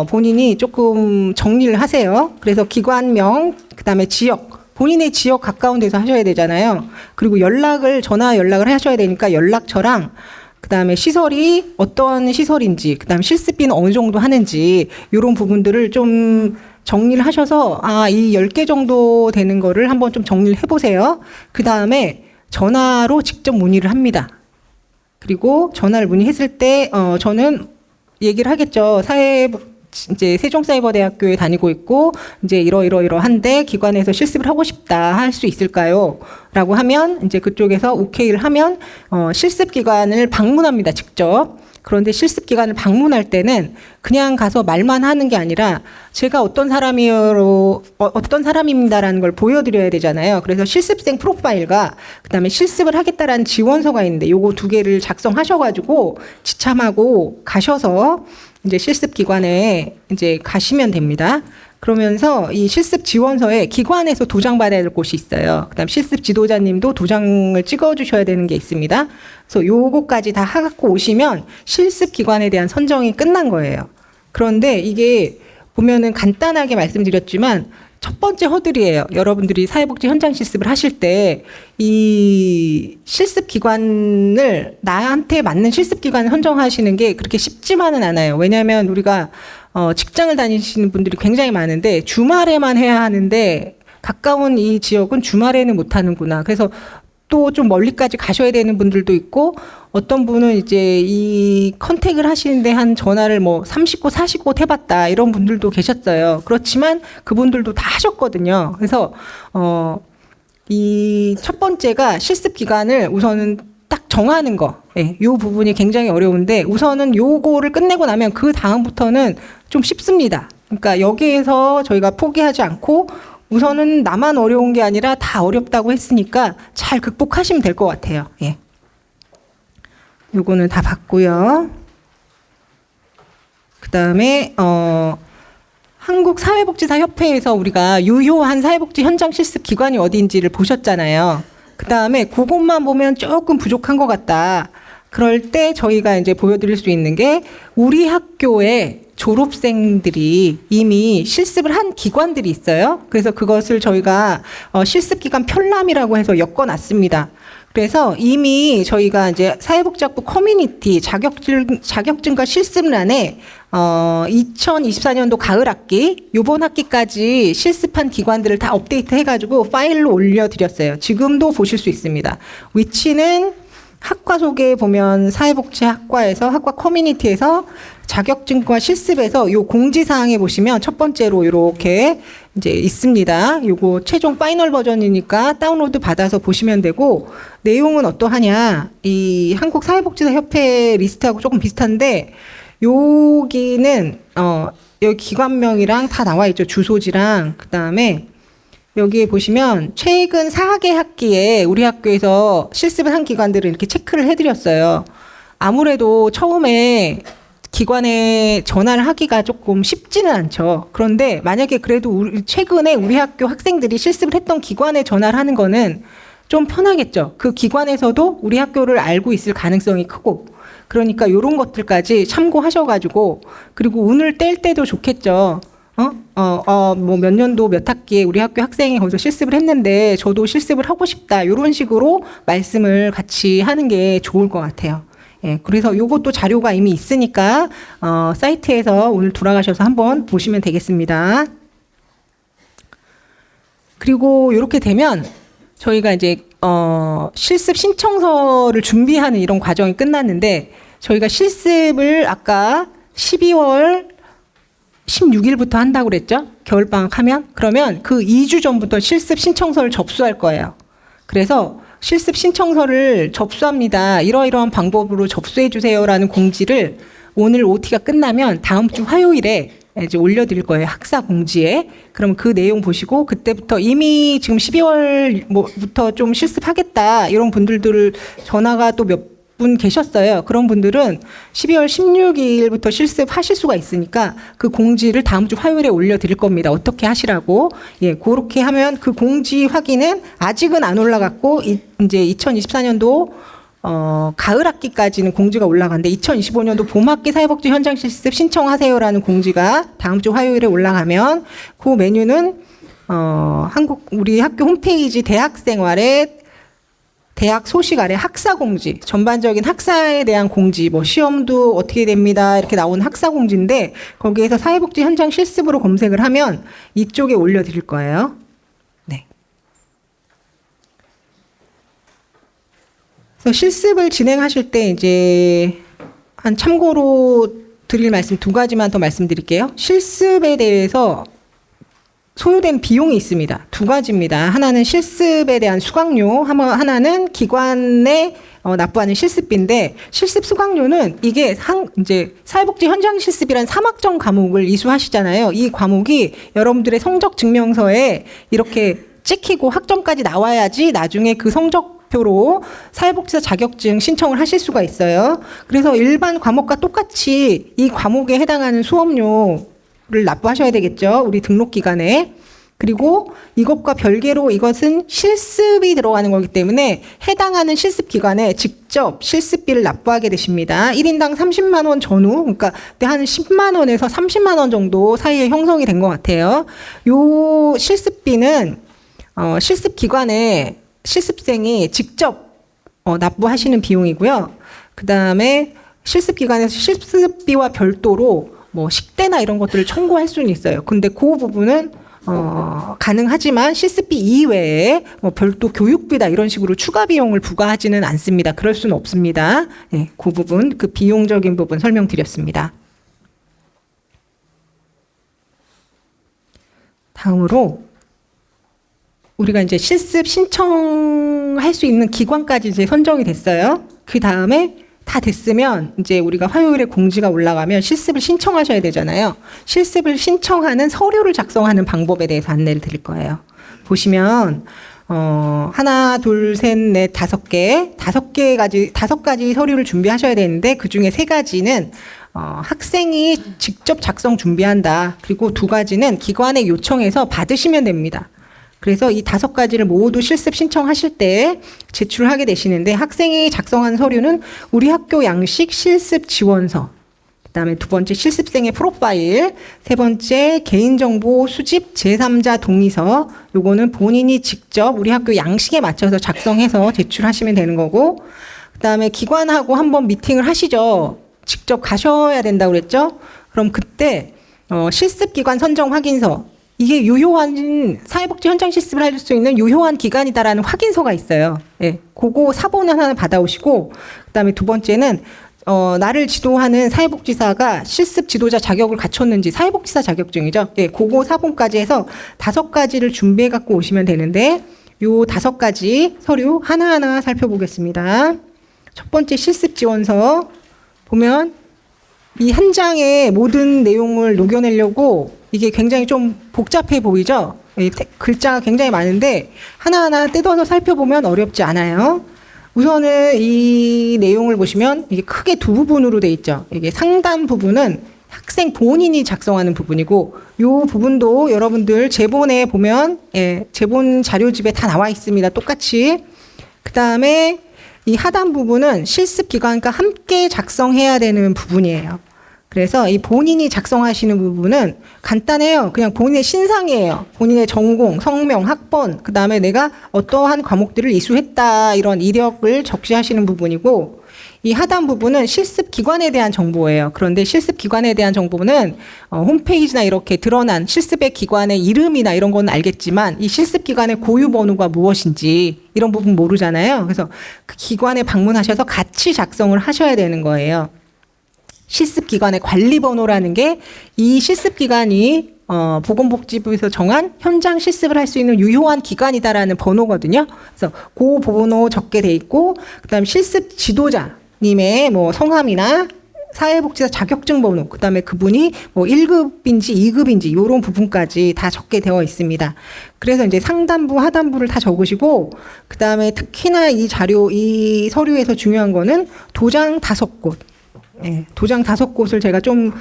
본인이 조금 정리를 하세요. 그래서 기관명, 그다음에 지역, 본인의 지역 가까운 데서 하셔야 되잖아요. 그리고 전화 연락을 하셔야 되니까 연락처랑 그다음에 시설이 어떤 시설인지, 그다음에 실습비는 어느 정도 하는지, 이런 부분들을 좀 정리를 하셔서 이 10개 정도 되는 거를 한번 좀 정리를 해보세요. 그다음에 전화로 직접 문의를 합니다. 그리고 전화를 문의했을 때 저는 얘기를 하겠죠. 이제 세종사이버대학교에 다니고 있고 이제 이러한데 기관에서 실습을 하고 싶다, 할 수 있을까요? 라고 하면 이제 그쪽에서 오케이를 하면 실습 기관을 방문합니다. 직접. 그런데 실습기관을 방문할 때는 그냥 가서 말만 하는 게 아니라 제가 어떤 사람입니다라는 걸 보여드려야 되잖아요. 그래서 실습생 프로파일과 그다음에 실습을 하겠다라는 지원서가 있는데 요거 두 개를 작성하셔가지고 지참하고 가셔서 이제 실습기관에 이제 가시면 됩니다. 그러면서 이 실습 지원서에 기관에서 도장받아야 될 곳이 있어요. 그다음 실습 지도자님도 도장을 찍어주셔야 되는 게 있습니다. 그래서 요거까지 다 하갖고 오시면 실습 기관에 대한 선정이 끝난 거예요. 그런데 이게 보면은 간단하게 말씀드렸지만 첫 번째 허들이에요. 여러분들이 사회복지 현장 실습을 하실 때 이 실습 기관을 나한테 맞는 실습 기관을 선정하시는 게 그렇게 쉽지만은 않아요. 왜냐하면 우리가 직장을 다니시는 분들이 굉장히 많은데 주말에만 해야 하는데 가까운 이 지역은 주말에는 못 하는구나. 그래서 또 좀 멀리까지 가셔야 되는 분들도 있고 어떤 분은 이제 이 컨택을 하시는데 한 전화를 뭐 30곳, 40곳 해봤다 이런 분들도 계셨어요. 그렇지만 그분들도 다 하셨거든요. 그래서 이 첫 번째가 실습 기간을 우선은 딱 정하는 거. 예, 요 부분이 굉장히 어려운데 우선은 요거를 끝내고 나면 그 다음부터는 좀 쉽습니다. 그러니까 여기에서 저희가 포기하지 않고 우선은 나만 어려운 게 아니라 다 어렵다고 했으니까 잘 극복하시면 될 것 같아요. 예. 요거는 다 봤고요. 그다음에 한국사회복지사협회에서 우리가 유효한 사회복지 현장 실습 기관이 어디인지를 보셨잖아요. 그다음에 그것만 보면 조금 부족한 것 같다. 그럴 때 저희가 이제 보여드릴 수 있는 게 우리 학교에 졸업생들이 이미 실습을 한 기관들이 있어요. 그래서 그것을 저희가 실습기관 편람이라고 해서 엮어놨습니다. 그래서 이미 저희가 이제 사회복지학부 커뮤니티 자격증과 실습란에 2024년도 가을 학기, 요번 학기까지 실습한 기관들을 다 업데이트 해가지고 파일로 올려드렸어요. 지금도 보실 수 있습니다. 위치는 학과 소개에 보면 사회복지학과에서 학과 커뮤니티에서 자격증과 실습에서 요 공지사항에 보시면 첫 번째로 이렇게 이제 있습니다. 요거 최종 파이널 버전이니까 다운로드 받아서 보시면 되고 내용은 어떠하냐. 이 한국사회복지사협회 리스트하고 조금 비슷한데 여기는 여기 기관명이랑 다 나와 있죠. 주소지랑 그다음에 여기에 보시면 최근 4개 학기에 우리 학교에서 실습을 한 기관들을 이렇게 체크를 해드렸어요. 아무래도 처음에 기관에 전화를 하기가 조금 쉽지는 않죠. 그런데 만약에 그래도 최근에 우리 학교 학생들이 실습을 했던 기관에 전화를 하는 거는 좀 편하겠죠. 그 기관에서도 우리 학교를 알고 있을 가능성이 크고 그러니까 이런 것들까지 참고하셔가지고 그리고 운을 뗄 때도 좋겠죠. 뭐 몇 년도 몇 학기에 우리 학교 학생이 거기서 실습을 했는데 저도 실습을 하고 싶다. 이런 식으로 말씀을 같이 하는 게 좋을 것 같아요. 예, 그래서 요것도 자료가 이미 있으니까 사이트에서 오늘 돌아가셔서 한번 보시면 되겠습니다. 그리고 이렇게 되면 저희가 이제 실습 신청서를 준비하는 이런 과정이 끝났는데 저희가 실습을 아까 12월 16일부터 한다고 그랬죠? 겨울방학 하면? 그러면 그 2주 전부터 실습 신청서를 접수할 거예요. 그래서 실습 신청서를 접수합니다. 이러이러한 방법으로 접수해 주세요라는 공지를 오늘 OT가 끝나면 다음 주 화요일에 이제 올려드릴 거예요. 학사 공지에. 그럼 그 내용 보시고 그때부터 이미 지금 12월부터 좀 실습하겠다 이런 분들을 전화가 또 몇 분 계셨어요. 그런 분들은 12월 16일부터 실습하실 수가 있으니까 그 공지를 다음 주 화요일에 올려드릴 겁니다. 어떻게 하시라고. 예, 그렇게 하면 그 공지 확인은 아직은 안 올라갔고 이제 2024년도 가을 학기까지는 공지가 올라가는데 2025년도 봄학기 사회복지 현장 실습 신청하세요라는 공지가 다음 주 화요일에 올라가면 그 메뉴는 우리 학교 홈페이지 대학생활의 대학 소식 아래 학사 공지, 전반적인 학사에 대한 공지, 뭐 시험도 어떻게 됩니다. 이렇게 나오는 학사 공지인데 거기에서 사회복지 현장 실습으로 검색을 하면 이쪽에 올려드릴 거예요. 네. 그래서 실습을 진행하실 때 이제 한 참고로 드릴 말씀 두 가지만 더 말씀드릴게요. 실습에 대해서 소요된 비용이 있습니다. 두 가지입니다. 하나는 실습에 대한 수강료, 하나는 기관의 납부하는 실습비인데 실습 수강료는 이게 이제 사회복지 현장 실습이란 3학점 과목을 이수하시잖아요. 이 과목이 여러분들의 성적 증명서에 이렇게 찍히고 학점까지 나와야지 나중에 그 성적표로 사회복지사 자격증 신청을 하실 수가 있어요. 그래서 일반 과목과 똑같이 이 과목에 해당하는 수업료를 납부하셔야 되겠죠. 우리 등록 기간에. 그리고 이것과 별개로 이것은 실습이 들어가는 거기 때문에 해당하는 실습 기간에 직접 실습비를 납부하게 되십니다. 1인당 30만 원 전후, 그러니까 한 10만 원에서 30만 원 정도 사이에 형성이 된 것 같아요. 요 실습비는 실습 기관에 실습생이 직접 납부하시는 비용이고요. 그 다음에 실습 기관에서 실습비와 별도로 뭐 식대나 이런 것들을 청구할 수는 있어요. 근데 그 부분은 가능하지만 실습비 이외에 뭐 별도 교육비다 이런 식으로 추가 비용을 부과하지는 않습니다. 그럴 수는 없습니다. 네, 그 부분, 그 비용적인 부분 설명드렸습니다. 다음으로 우리가 이제 실습 신청할 수 있는 기관까지 이제 선정이 됐어요. 그 다음에 다 됐으면 이제 우리가 화요일에 공지가 올라가면 실습을 신청하셔야 되잖아요. 실습을 신청하는 서류를 작성하는 방법에 대해서 안내를 드릴 거예요. 보시면 하나, 둘, 셋, 넷, 다섯 가지 서류를 준비하셔야 되는데 그 중에 3가지는 학생이 직접 작성 준비한다. 그리고 2가지는 기관에 요청해서 받으시면 됩니다. 그래서 이 5가지를 모두 실습 신청하실 때 제출하게 되시는데 학생이 작성한 서류는 우리 학교 양식 실습 지원서, 그다음에 2번째 실습생의 프로파일, 3번째 개인정보 수집 제3자 동의서, 요거는 본인이 직접 우리 학교 양식에 맞춰서 작성해서 제출하시면 되는 거고, 그다음에 기관하고 한번 미팅을 하시죠. 직접 가셔야 된다고 그랬죠? 그럼 그때 실습기관 선정 확인서, 이게 유효한 사회복지 현장 실습을 할 수 있는 유효한 기관이다라는 확인서가 있어요. 예, 그거 사본을 하나 받아오시고, 그다음에 2번째는 나를 지도하는 사회복지사가 실습 지도자 자격을 갖췄는지, 사회복지사 자격증이죠. 예, 그거 사본까지 해서 5가지를 준비해 갖고 오시면 되는데, 요 5가지 서류 하나하나 살펴보겠습니다. 첫 번째 실습 지원서 보면 이 한 장의 모든 내용을 녹여내려고 이게 굉장히 좀 복잡해 보이죠? 글자가 굉장히 많은데 하나하나 뜯어서 살펴보면 어렵지 않아요. 우선은 이 내용을 보시면 이게 크게 2부분으로 돼 있죠. 이게 상단 부분은 학생 본인이 작성하는 부분이고, 이 부분도 여러분들 제본에 보면 제본 자료집에 다 나와 있습니다. 똑같이. 그 다음에 이 하단 부분은 실습 기관과 함께 작성해야 되는 부분이에요. 그래서 이 본인이 작성하시는 부분은 간단해요. 그냥 본인의 신상이에요. 본인의 전공, 성명, 학번, 그 다음에 내가 어떠한 과목들을 이수했다, 이런 이력을 적시하시는 부분이고, 이 하단 부분은 실습 기관에 대한 정보예요. 그런데 실습 기관에 대한 정보는 홈페이지나 이렇게 드러난 실습의 기관의 이름이나 이런 건 알겠지만 이 실습 기관의 고유 번호가 무엇인지 이런 부분 모르잖아요. 그래서 그 기관에 방문하셔서 같이 작성을 하셔야 되는 거예요. 실습기관의 관리번호라는 게 이 실습기관이 보건복지부에서 정한 현장 실습을 할 수 있는 유효한 기관이다라는 번호거든요. 그래서 그 번호 적게 돼 있고, 그다음 실습 지도자님의 뭐 성함이나 사회복지사 자격증 번호, 그다음에 그분이 뭐 1급인지 2급인지 이런 부분까지 다 적게 되어 있습니다. 그래서 이제 상단부, 하단부를 다 적으시고, 그다음에 특히나 이 자료, 이 서류에서 중요한 거는 도장 5곳. 예, 도장 5곳을 제가 좀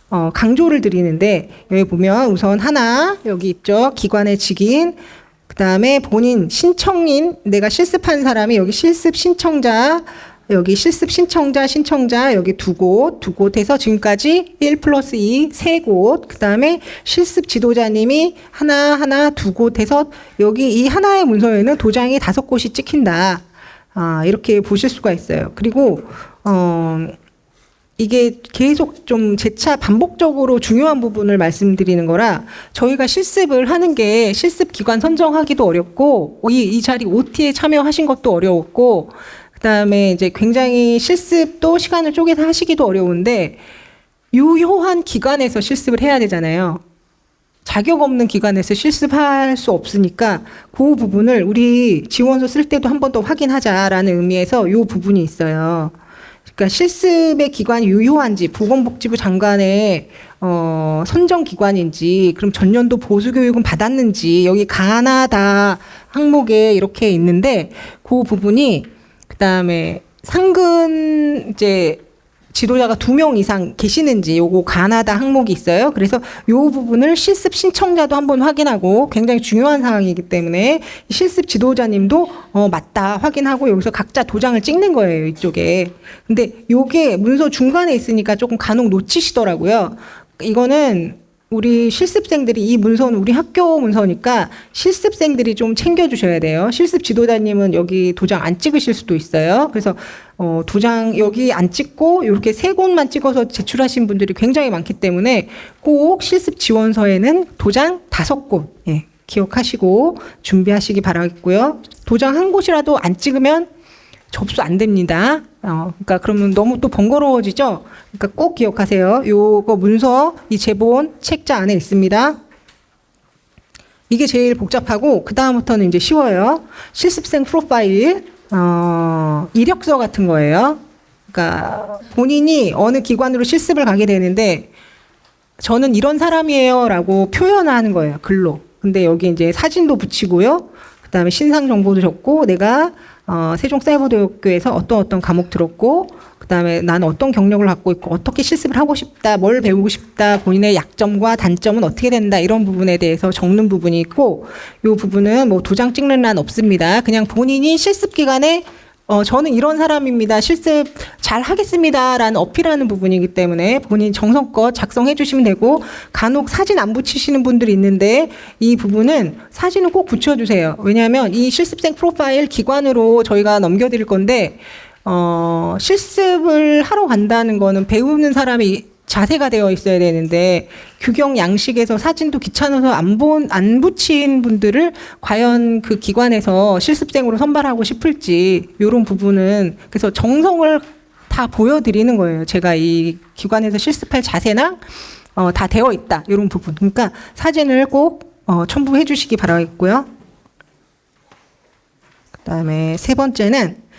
강조를 드리는데, 여기 보면 우선 하나, 여기 있죠. 기관의 직인, 그 다음에 본인 신청인, 내가 실습한 사람이 여기 실습 신청자, 여기 실습 신청자 여기 2곳에서 지금까지 1+2 3곳, 그 다음에 실습 지도자님이 하나 2곳에서 여기 이 하나의 문서에는 도장이 5곳이 찍힌다. 이렇게 보실 수가 있어요. 그리고 이게 계속 좀 재차 반복적으로 중요한 부분을 말씀드리는 거라 저희가 실습을 하는 게 실습 기관 선정하기도 어렵고, 이 자리 OT에 참여하신 것도 어려웠고, 그다음에 이제 굉장히 실습도 시간을 쪼개서 하시기도 어려운데 유효한 기관에서 실습을 해야 되잖아요. 자격 없는 기관에서 실습할 수 없으니까 그 부분을 우리 지원서 쓸 때도 한 번 더 확인하자라는 의미에서 이 부분이 있어요. 그러니까 실습의 기관이 유효한지, 보건복지부 장관의 선정 기관인지, 그럼 전년도 보수교육은 받았는지, 여기 가나다 항목에 이렇게 있는데 그 부분이, 그다음에 상근 이제 지도자가 2명 이상 계시는지, 요거 가나다 항목이 있어요. 그래서 요 부분을 실습 신청자도 한번 확인하고, 굉장히 중요한 상황이기 때문에 실습 지도자님도 맞다 확인하고 여기서 각자 도장을 찍는 거예요, 이쪽에. 근데 요게 문서 중간에 있으니까 조금 간혹 놓치시더라고요. 이거는 우리 실습생들이, 이 문서는 우리 학교 문서니까 실습생들이 좀 챙겨주셔야 돼요. 실습 지도자님은 여기 도장 안 찍으실 수도 있어요. 그래서 도장 여기 안 찍고 이렇게 3곳만 찍어서 제출하신 분들이 굉장히 많기 때문에 꼭 실습 지원서에는 도장 5곳, 예, 기억하시고 준비하시기 바라겠고요. 도장 한 곳이라도 안 찍으면 접수 안 됩니다. 그러니까 그러면 너무 또 번거로워지죠? 그러니까 꼭 기억하세요. 요거 문서, 이 제본 책자 안에 있습니다. 이게 제일 복잡하고, 그다음부터는 이제 쉬워요. 실습생 프로파일, 이력서 같은 거예요. 그러니까 본인이 어느 기관으로 실습을 가게 되는데, 저는 이런 사람이에요 라고 표현하는 거예요, 글로. 근데 여기 이제 사진도 붙이고요. 그다음에 신상 정보도 적고, 내가 세종사이버대학교에서 어떤 과목 들었고, 그다음에 나는 어떤 경력을 갖고 있고, 어떻게 실습을 하고 싶다, 뭘 배우고 싶다, 본인의 약점과 단점은 어떻게 된다, 이런 부분에 대해서 적는 부분이 있고, 이 부분은 뭐 도장 찍는 란 없습니다. 그냥 본인이 실습 기간에 저는 이런 사람입니다, 실습 잘 하겠습니다라는 어필하는 부분이기 때문에 본인 정성껏 작성해 주시면 되고, 간혹 사진 안 붙이시는 분들이 있는데 이 부분은 사진을 꼭 붙여주세요. 왜냐하면 이 실습생 프로파일 기관으로 저희가 넘겨드릴 건데, 실습을 하러 간다는 거는 배우는 사람이 자세가 되어 있어야 되는데, 규경 양식에서 사진도 귀찮아서 안 붙인 분들을 과연 그 기관에서 실습생으로 선발하고 싶을지, 이런 부분은 그래서 정성을 다 보여드리는 거예요. 제가 이 기관에서 실습할 자세나 다 되어 있다, 이런 부분. 그러니까 사진을 꼭 첨부해 주시기 바라겠고요. 그다음에 3번째는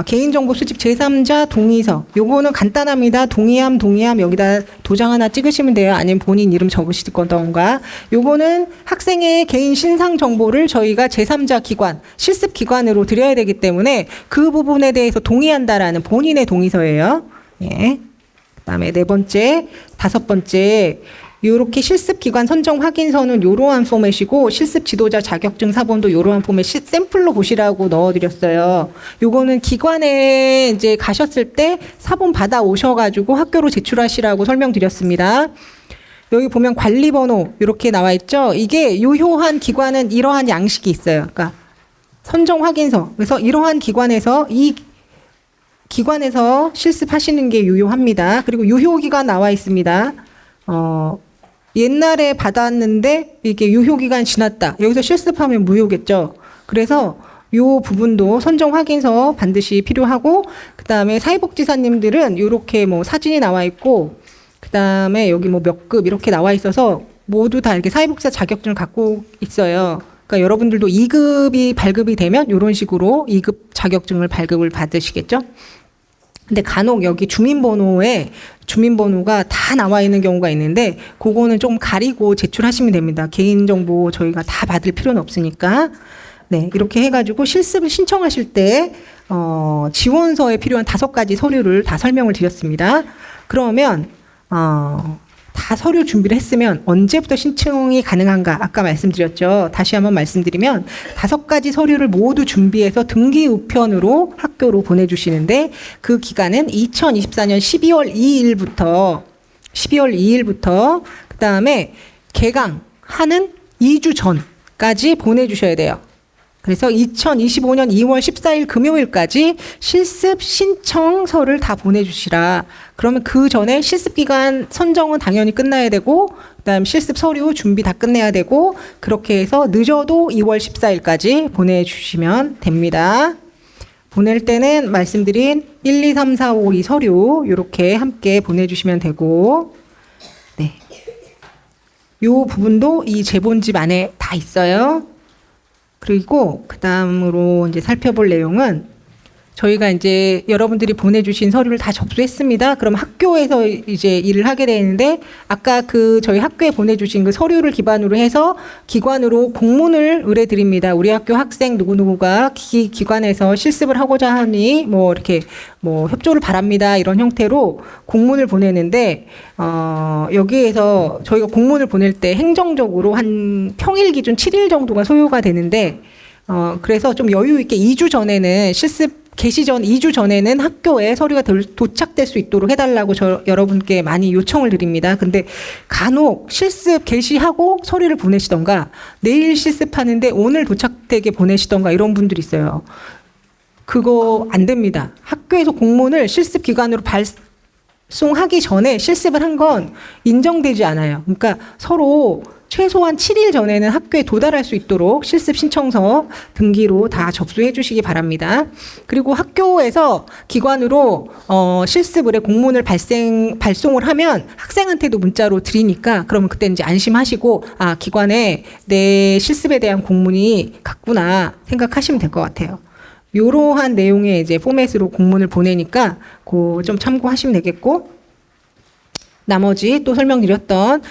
개인정보 수집 제3자 동의서. 요거는 간단합니다. 동의함 여기다 도장 하나 찍으시면 돼요. 아니면 본인 이름 적으실 거던가. 요거는 학생의 개인 신상 정보를 저희가 제3자 기관, 실습 기관으로 드려야 되기 때문에 그 부분에 대해서 동의한다라는 본인의 동의서예요. 예. 그다음에 4번째, 5번째. 요렇게 실습 기관 선정 확인서는 요러한 포맷이고, 실습 지도자 자격증 사본도 요러한 포맷 샘플로 보시라고 넣어드렸어요. 요거는 기관에 이제 가셨을 때 사본 받아 오셔가지고 학교로 제출하시라고 설명드렸습니다. 여기 보면 관리번호 이렇게 나와 있죠. 이게 유효한 기관은 이러한 양식이 있어요. 그러니까 선정 확인서. 그래서 이러한 기관에서 이 기관에서 실습하시는 게 유효합니다. 그리고 유효 기간 나와 있습니다. 옛날에 받았는데 이게 유효기간 지났다. 여기서 실습하면 무효겠죠. 그래서 요 부분도 선정 확인서 반드시 필요하고, 그다음에 사회복지사님들은 요렇게 뭐 사진이 나와 있고, 그다음에 여기 뭐 몇 급 이렇게 나와 있어서 모두 다 이렇게 사회복지사 자격증을 갖고 있어요. 그러니까 여러분들도 2급이 발급이 되면 요런 식으로 2급 자격증을 발급을 받으시겠죠. 근데 간혹 여기 주민번호가 다 나와 있는 경우가 있는데, 그거는 좀 가리고 제출하시면 됩니다. 개인정보 저희가 다 받을 필요는 없으니까. 네, 이렇게 해가지고 실습을 신청하실 때 지원서에 필요한 5가지 서류를 다 설명을 드렸습니다. 그러면 다 서류 준비를 했으면 언제부터 신청이 가능한가? 아까 말씀드렸죠. 다시 한번 말씀드리면 5가지 서류를 모두 준비해서 등기 우편으로 학교로 보내주시는데, 그 기간은 2024년 12월 2일부터 그 다음에 개강하는 2주 전까지 보내주셔야 돼요. 그래서 2025년 2월 14일 금요일까지 실습 신청서를 다 보내주시라. 그러면 그 전에 실습기간 선정은 당연히 끝나야 되고, 그다음 실습 서류 준비 다 끝내야 되고, 그렇게 해서 늦어도 2월 14일까지 보내주시면 됩니다. 보낼 때는 말씀드린 1, 2, 3, 4, 5, 이 서류 이렇게 함께 보내주시면 되고, 네. 요 부분도 이 제본집 안에 다 있어요. 그리고 그 다음으로 이제 살펴볼 내용은 저희가 이제 여러분들이 보내주신 서류를 다 접수했습니다. 그럼 학교에서 이제 일을 하게 되는데 아까 그 저희 학교에 보내주신 그 서류를 기반으로 해서 기관으로 공문을 의뢰드립니다. 우리 학교 학생 누구누구가 기관에서 실습을 하고자 하니 뭐 이렇게 뭐 협조를 바랍니다. 이런 형태로 공문을 보내는데 여기에서 저희가 공문을 보낼 때 행정적으로 한 평일 기준 7일 정도가 소요가 되는데 그래서 좀 여유 있게 2주 전에는 실습 개시 전 2주 전에는 학교에 서류가 도착될 수 있도록 해달라고 여러분께 많이 요청을 드립니다. 근데 간혹 실습 개시하고 서류를 보내시던가 내일 실습하는데 오늘 도착되게 보내시던가 이런 분들이 있어요. 그거 안 됩니다. 학교에서 공문을 실습 기관으로 발송하기 전에 실습을 한 건 인정되지 않아요. 그러니까 서로 최소한 7일 전에는 학교에 도달할 수 있도록 실습 신청서 등기로 다 접수해 주시기 바랍니다. 그리고 학교에서 기관으로 실습 의뢰 공문을 발송을 하면 학생한테도 문자로 드리니까 그러면 그때 이제 안심하시고 아 기관에 내 실습에 대한 공문이 갔구나 생각하시면 될 것 같아요. 이러한 내용의 이제 포맷으로 공문을 보내니까 그 좀 참고하시면 되겠고. 나머지 또 설명드렸던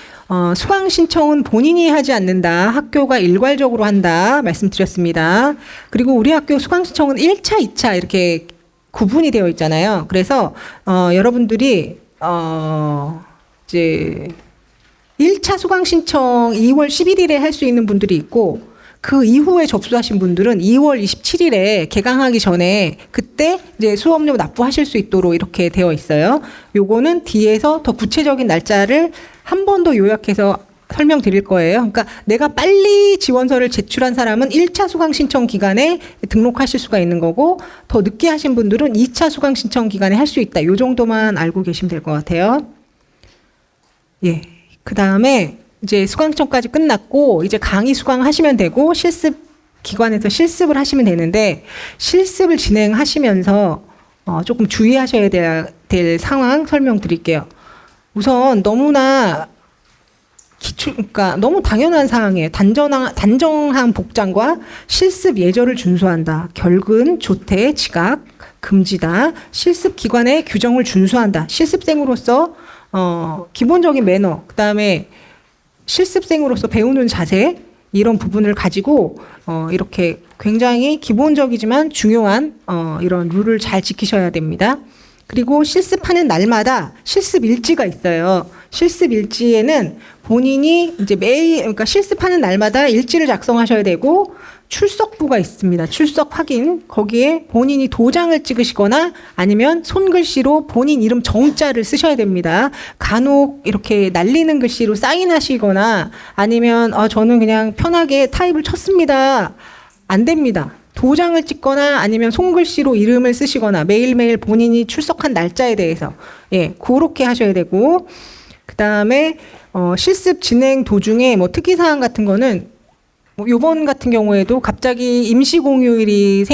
수강 신청은 본인이 하지 않는다. 학교가 일괄적으로 한다. 말씀드렸습니다. 그리고 우리 학교 수강 신청은 1차, 2차 이렇게 구분이 되어 있잖아요. 그래서 여러분들이 이제 1차 수강 신청 2월 11일에 할 수 있는 분들이 있고 그 이후에 접수하신 분들은 2월 27일에 개강하기 전에 그때 이제 수업료 납부하실 수 있도록 이렇게 되어 있어요. 요거는 뒤에서 더 구체적인 날짜를 한 번 더 요약해서 설명드릴 거예요. 그러니까 내가 빨리 지원서를 제출한 사람은 1차 수강 신청 기간에 등록하실 수가 있는 거고 더 늦게 하신 분들은 2차 수강 신청 기간에 할 수 있다. 요 정도만 알고 계시면 될 것 같아요. 예. 그다음에 이제 수강 신청까지 끝났고 이제 강의 수강하시면 되고 실습 기관에서 실습을 하시면 되는데 실습을 진행하시면서 조금 주의하셔야 될 상황 설명드릴게요. 우선 너무나 그러니까 너무 당연한 사항이에요. 단정한 복장과 실습 예절을 준수한다. 결근, 조퇴, 지각, 금지다. 실습 기관의 규정을 준수한다. 실습생으로서 기본적인 매너, 그다음에 실습생으로서 배우는 자세 이런 부분을 가지고 이렇게 굉장히 기본적이지만 중요한 이런 룰을 잘 지키셔야 됩니다. 그리고 실습하는 날마다 실습 일지가 있어요. 실습 일지에는 본인이 이제 매일 그러니까 실습하는 날마다 일지를 작성하셔야 되고 출석부가 있습니다. 출석 확인. 거기에 본인이 도장을 찍으시거나 아니면 손글씨로 본인 이름 정자를 쓰셔야 됩니다. 간혹 이렇게 날리는 글씨로 사인하시거나 아니면 저는 그냥 편하게 타입을 쳤습니다. 안 됩니다. 도장을 찍거나 아니면 손글씨로 이름을 쓰시거나 매일매일 본인이 출석한 날짜에 대해서 그렇게 하셔야 되고 그다음에 실습 진행 도중에 뭐 특이사항 같은 거는 요번 같은 경우에도 갑자기 임시 공휴일이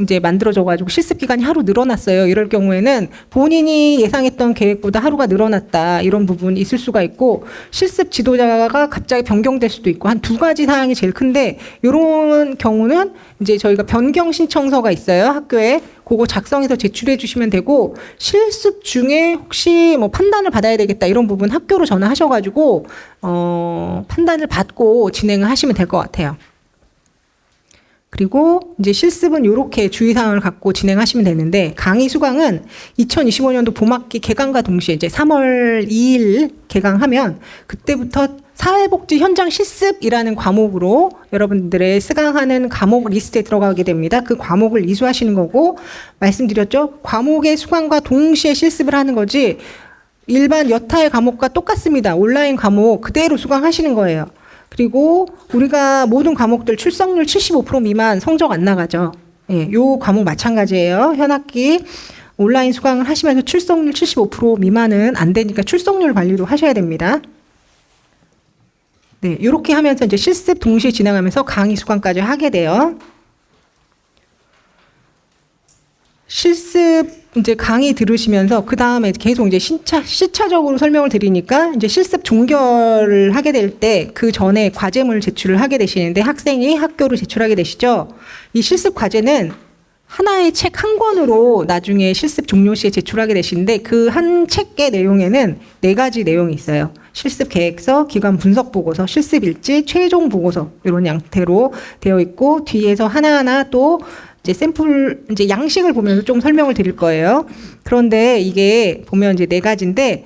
이제 만들어져가지고 실습 기간이 하루 늘어났어요. 이럴 경우에는 본인이 예상했던 계획보다 하루가 늘어났다. 이런 부분이 있을 수가 있고 실습 지도자가 갑자기 변경될 수도 있고 한 2가지 사항이 제일 큰데 이런 경우는 이제 저희가 변경 신청서가 있어요. 학교에. 그거 작성해서 제출해 주시면 되고 실습 중에 혹시 뭐 판단을 받아야 되겠다 이런 부분 학교로 전화하셔가지고 판단을 받고 진행을 하시면 될 것 같아요. 그리고 이제 실습은 이렇게 주의사항을 갖고 진행하시면 되는데 강의 수강은 2025년도 봄학기 개강과 동시에 이제 3월 2일 개강하면 그때부터 사회복지 현장 실습이라는 과목으로 여러분들의 수강하는 과목 리스트에 들어가게 됩니다. 그 과목을 이수하시는 거고 말씀드렸죠. 과목의 수강과 동시에 실습을 하는 거지 일반 여타의 과목과 똑같습니다. 온라인 과목 그대로 수강하시는 거예요. 그리고 우리가 모든 과목들 출석률 75% 미만 성적 안 나가죠. 요 과목 마찬가지예요. 현학기 온라인 수강을 하시면서 출석률 75% 미만은 안 되니까 출석률 관리도 하셔야 됩니다. 네, 이렇게 하면서 이제 실습 동시에 진행하면서 강의 수강까지 하게 돼요. 실습 이제 강의 들으시면서 그 다음에 계속 이제 시차적으로 설명을 드리니까 이제 실습 종결을 하게 될 때 그 전에 과제물 제출을 하게 되시는데 학생이 학교로 제출하게 되시죠. 이 실습 과제는 하나의 책 한 권으로 나중에 실습 종료 시에 제출하게 되시는데 그 한 책의 내용에는 4가지 내용이 있어요. 실습 계획서, 기관 분석 보고서, 실습 일지, 최종 보고서 이런 형태로 되어 있고 뒤에서 하나하나 또 이제 샘플 이제 양식을 보면서 좀 설명을 드릴 거예요. 그런데 이게 보면 이제 4가지인데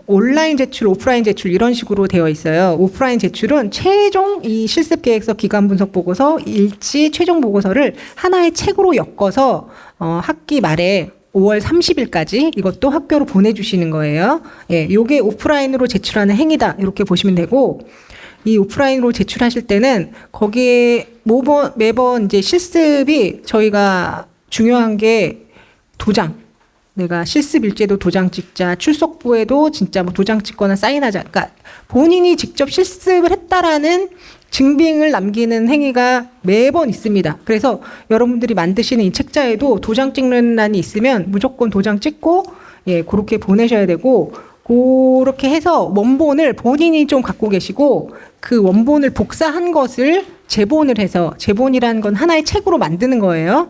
온라인 제출, 오프라인 제출 이런 식으로 되어 있어요. 오프라인 제출은 최종 이 실습 계획서, 기관 분석 보고서, 일지, 최종 보고서를 하나의 책으로 엮어서 학기 말에 5월 30일까지 이것도 학교로 보내주시는 거예요. 예, 요게 오프라인으로 제출하는 행위다 이렇게 보시면 되고 이 오프라인으로 제출하실 때는 거기에 매번 이제 실습이 저희가 중요한 게 도장. 내가 실습 일제도 도장 찍자, 출석부에도 진짜 뭐 도장 찍거나 사인하자. 그러니까 본인이 직접 실습을 했다라는 증빙을 남기는 행위가 매번 있습니다. 그래서 여러분들이 만드시는 이 책자에도 도장 찍는欄이 있으면 무조건 도장 찍고 예, 그렇게 보내셔야 되고 그렇게 해서 원본을 본인이 좀 갖고 계시고 그 원본을 복사한 것을 제본을 해서 제본이라는 건 하나의 책으로 만드는 거예요.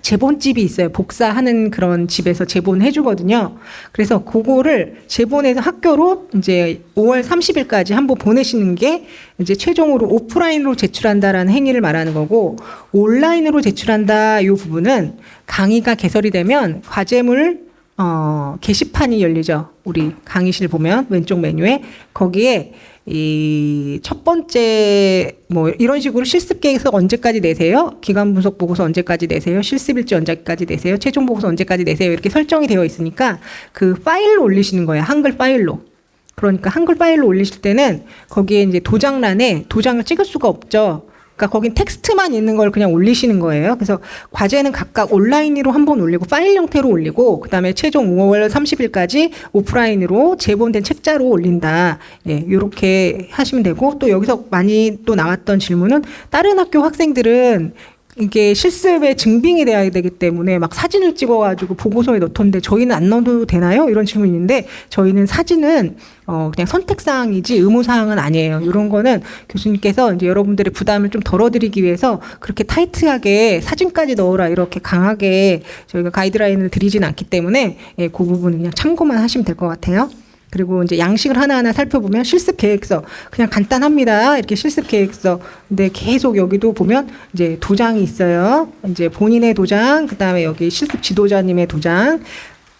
제본집이 있어요. 복사하는 그런 집에서 제본해 주거든요. 그래서 그거를 제본해서 학교로 이제 5월 30일까지 한번 보내시는 게 이제 최종으로 오프라인으로 제출한다라는 행위를 말하는 거고 온라인으로 제출한다 이 부분은 강의가 개설이 되면 과제물 게시판이 열리죠. 우리 강의실 보면 왼쪽 메뉴에 거기에 이 첫 번째 뭐 이런 식으로 실습 계획서 언제까지 내세요? 기간 분석 보고서 언제까지 내세요? 실습 일지 언제까지 내세요? 최종 보고서 언제까지 내세요? 이렇게 설정이 되어 있으니까 그 파일로 올리시는 거예요. 한글 파일로. 그러니까 한글 파일로 올리실 때는 거기에 이제 도장란에 도장을 찍을 수가 없죠. 그러니까 거긴 텍스트만 있는 걸 그냥 올리시는 거예요. 그래서 과제는 각각 온라인으로 한번 올리고 파일 형태로 올리고 그다음에 최종 5월 30일까지 오프라인으로 제본된 책자로 올린다. 예, 이렇게 하시면 되고 또 여기서 많이 또 나왔던 질문은 다른 학교 학생들은 이게 실습에 증빙이 돼야 되기 때문에 막 사진을 찍어가지고 보고서에 넣던데 저희는 안 넣어도 되나요? 이런 질문이 있는데 저희는 사진은 그냥 선택사항이지 의무사항은 아니에요. 이런 거는 교수님께서 이제 여러분들의 부담을 좀 덜어드리기 위해서 그렇게 타이트하게 사진까지 넣어라 이렇게 강하게 저희가 가이드라인을 드리진 않기 때문에 예, 그 부분은 그냥 참고만 하시면 될 것 같아요. 그리고 이제 양식을 하나하나 살펴보면 실습 계획서 그냥 간단합니다. 이렇게 실습 계획서. 근데 계속 여기도 보면 이제 도장이 있어요. 이제 본인의 도장, 그다음에 여기 실습 지도자님의 도장.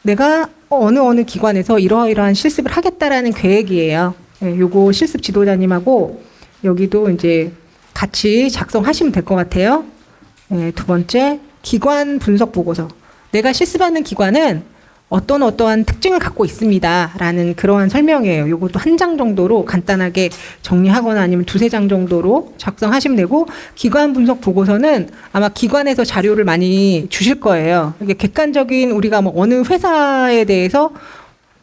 내가 어느 기관에서 이러이러한 실습을 하겠다라는 계획이에요. 예, 요거 실습 지도자님하고 여기도 이제 같이 작성하시면 될 것 같아요. 예, 두 번째, 기관 분석 보고서. 내가 실습하는 기관은 어떠한 특징을 갖고 있습니다라는 그러한 설명이에요. 요것도 한 장 정도로 간단하게 정리하거나 아니면 2-3장 정도로 작성하시면 되고 기관 분석 보고서는 아마 기관에서 자료를 많이 주실 거예요. 이게 객관적인 우리가 뭐 어느 회사에 대해서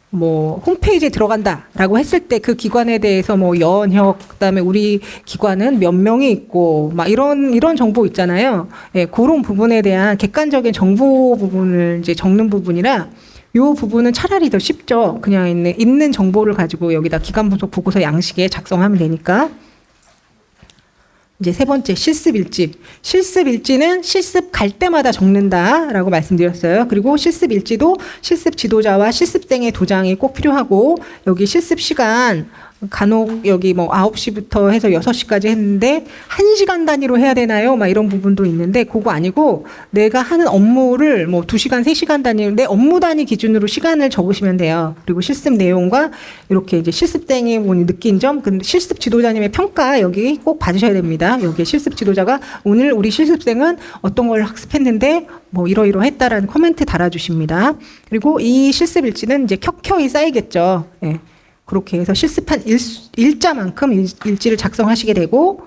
뭐 홈페이지에 들어간다라고 했을 때 그 기관에 대해서 뭐 연혁 그다음에 우리 기관은 몇 명이 있고 막 이런 정보 있잖아요. 예, 그런 부분에 대한 객관적인 정보 부분을 이제 적는 부분이라 요 부분은 차라리 더 쉽죠. 그냥 있는 정보를 가지고 여기다 기관 분석 보고서 양식에 작성하면 되니까. 이제 세 번째 실습 일지. 실습 일지는 실습 갈 때마다 적는다라고 말씀드렸어요. 그리고 실습 일지도 실습 지도자와 실습생의 도장이 꼭 필요하고 여기 실습 시간 간혹 여기 뭐 9시부터 해서 6시까지 했는데 1시간 단위로 해야 되나요? 막 이런 부분도 있는데 그거 아니고 내가 하는 업무를 뭐 2시간, 3시간 단위로 내 업무 단위 기준으로 시간을 적으시면 돼요. 그리고 실습 내용과 이렇게 이제 실습생이 느낀 점, 근데 실습 지도자님의 평가 여기 꼭 봐주셔야 됩니다. 여기 실습 지도자가 오늘 우리 실습생은 어떤 걸 학습했는데 뭐 이러이러했다라는 코멘트 달아주십니다. 그리고 이 실습 일지는 이제 켜켜이 쌓이겠죠. 예. 그렇게 해서 실습한 일자만큼 일지를 작성하시게 되고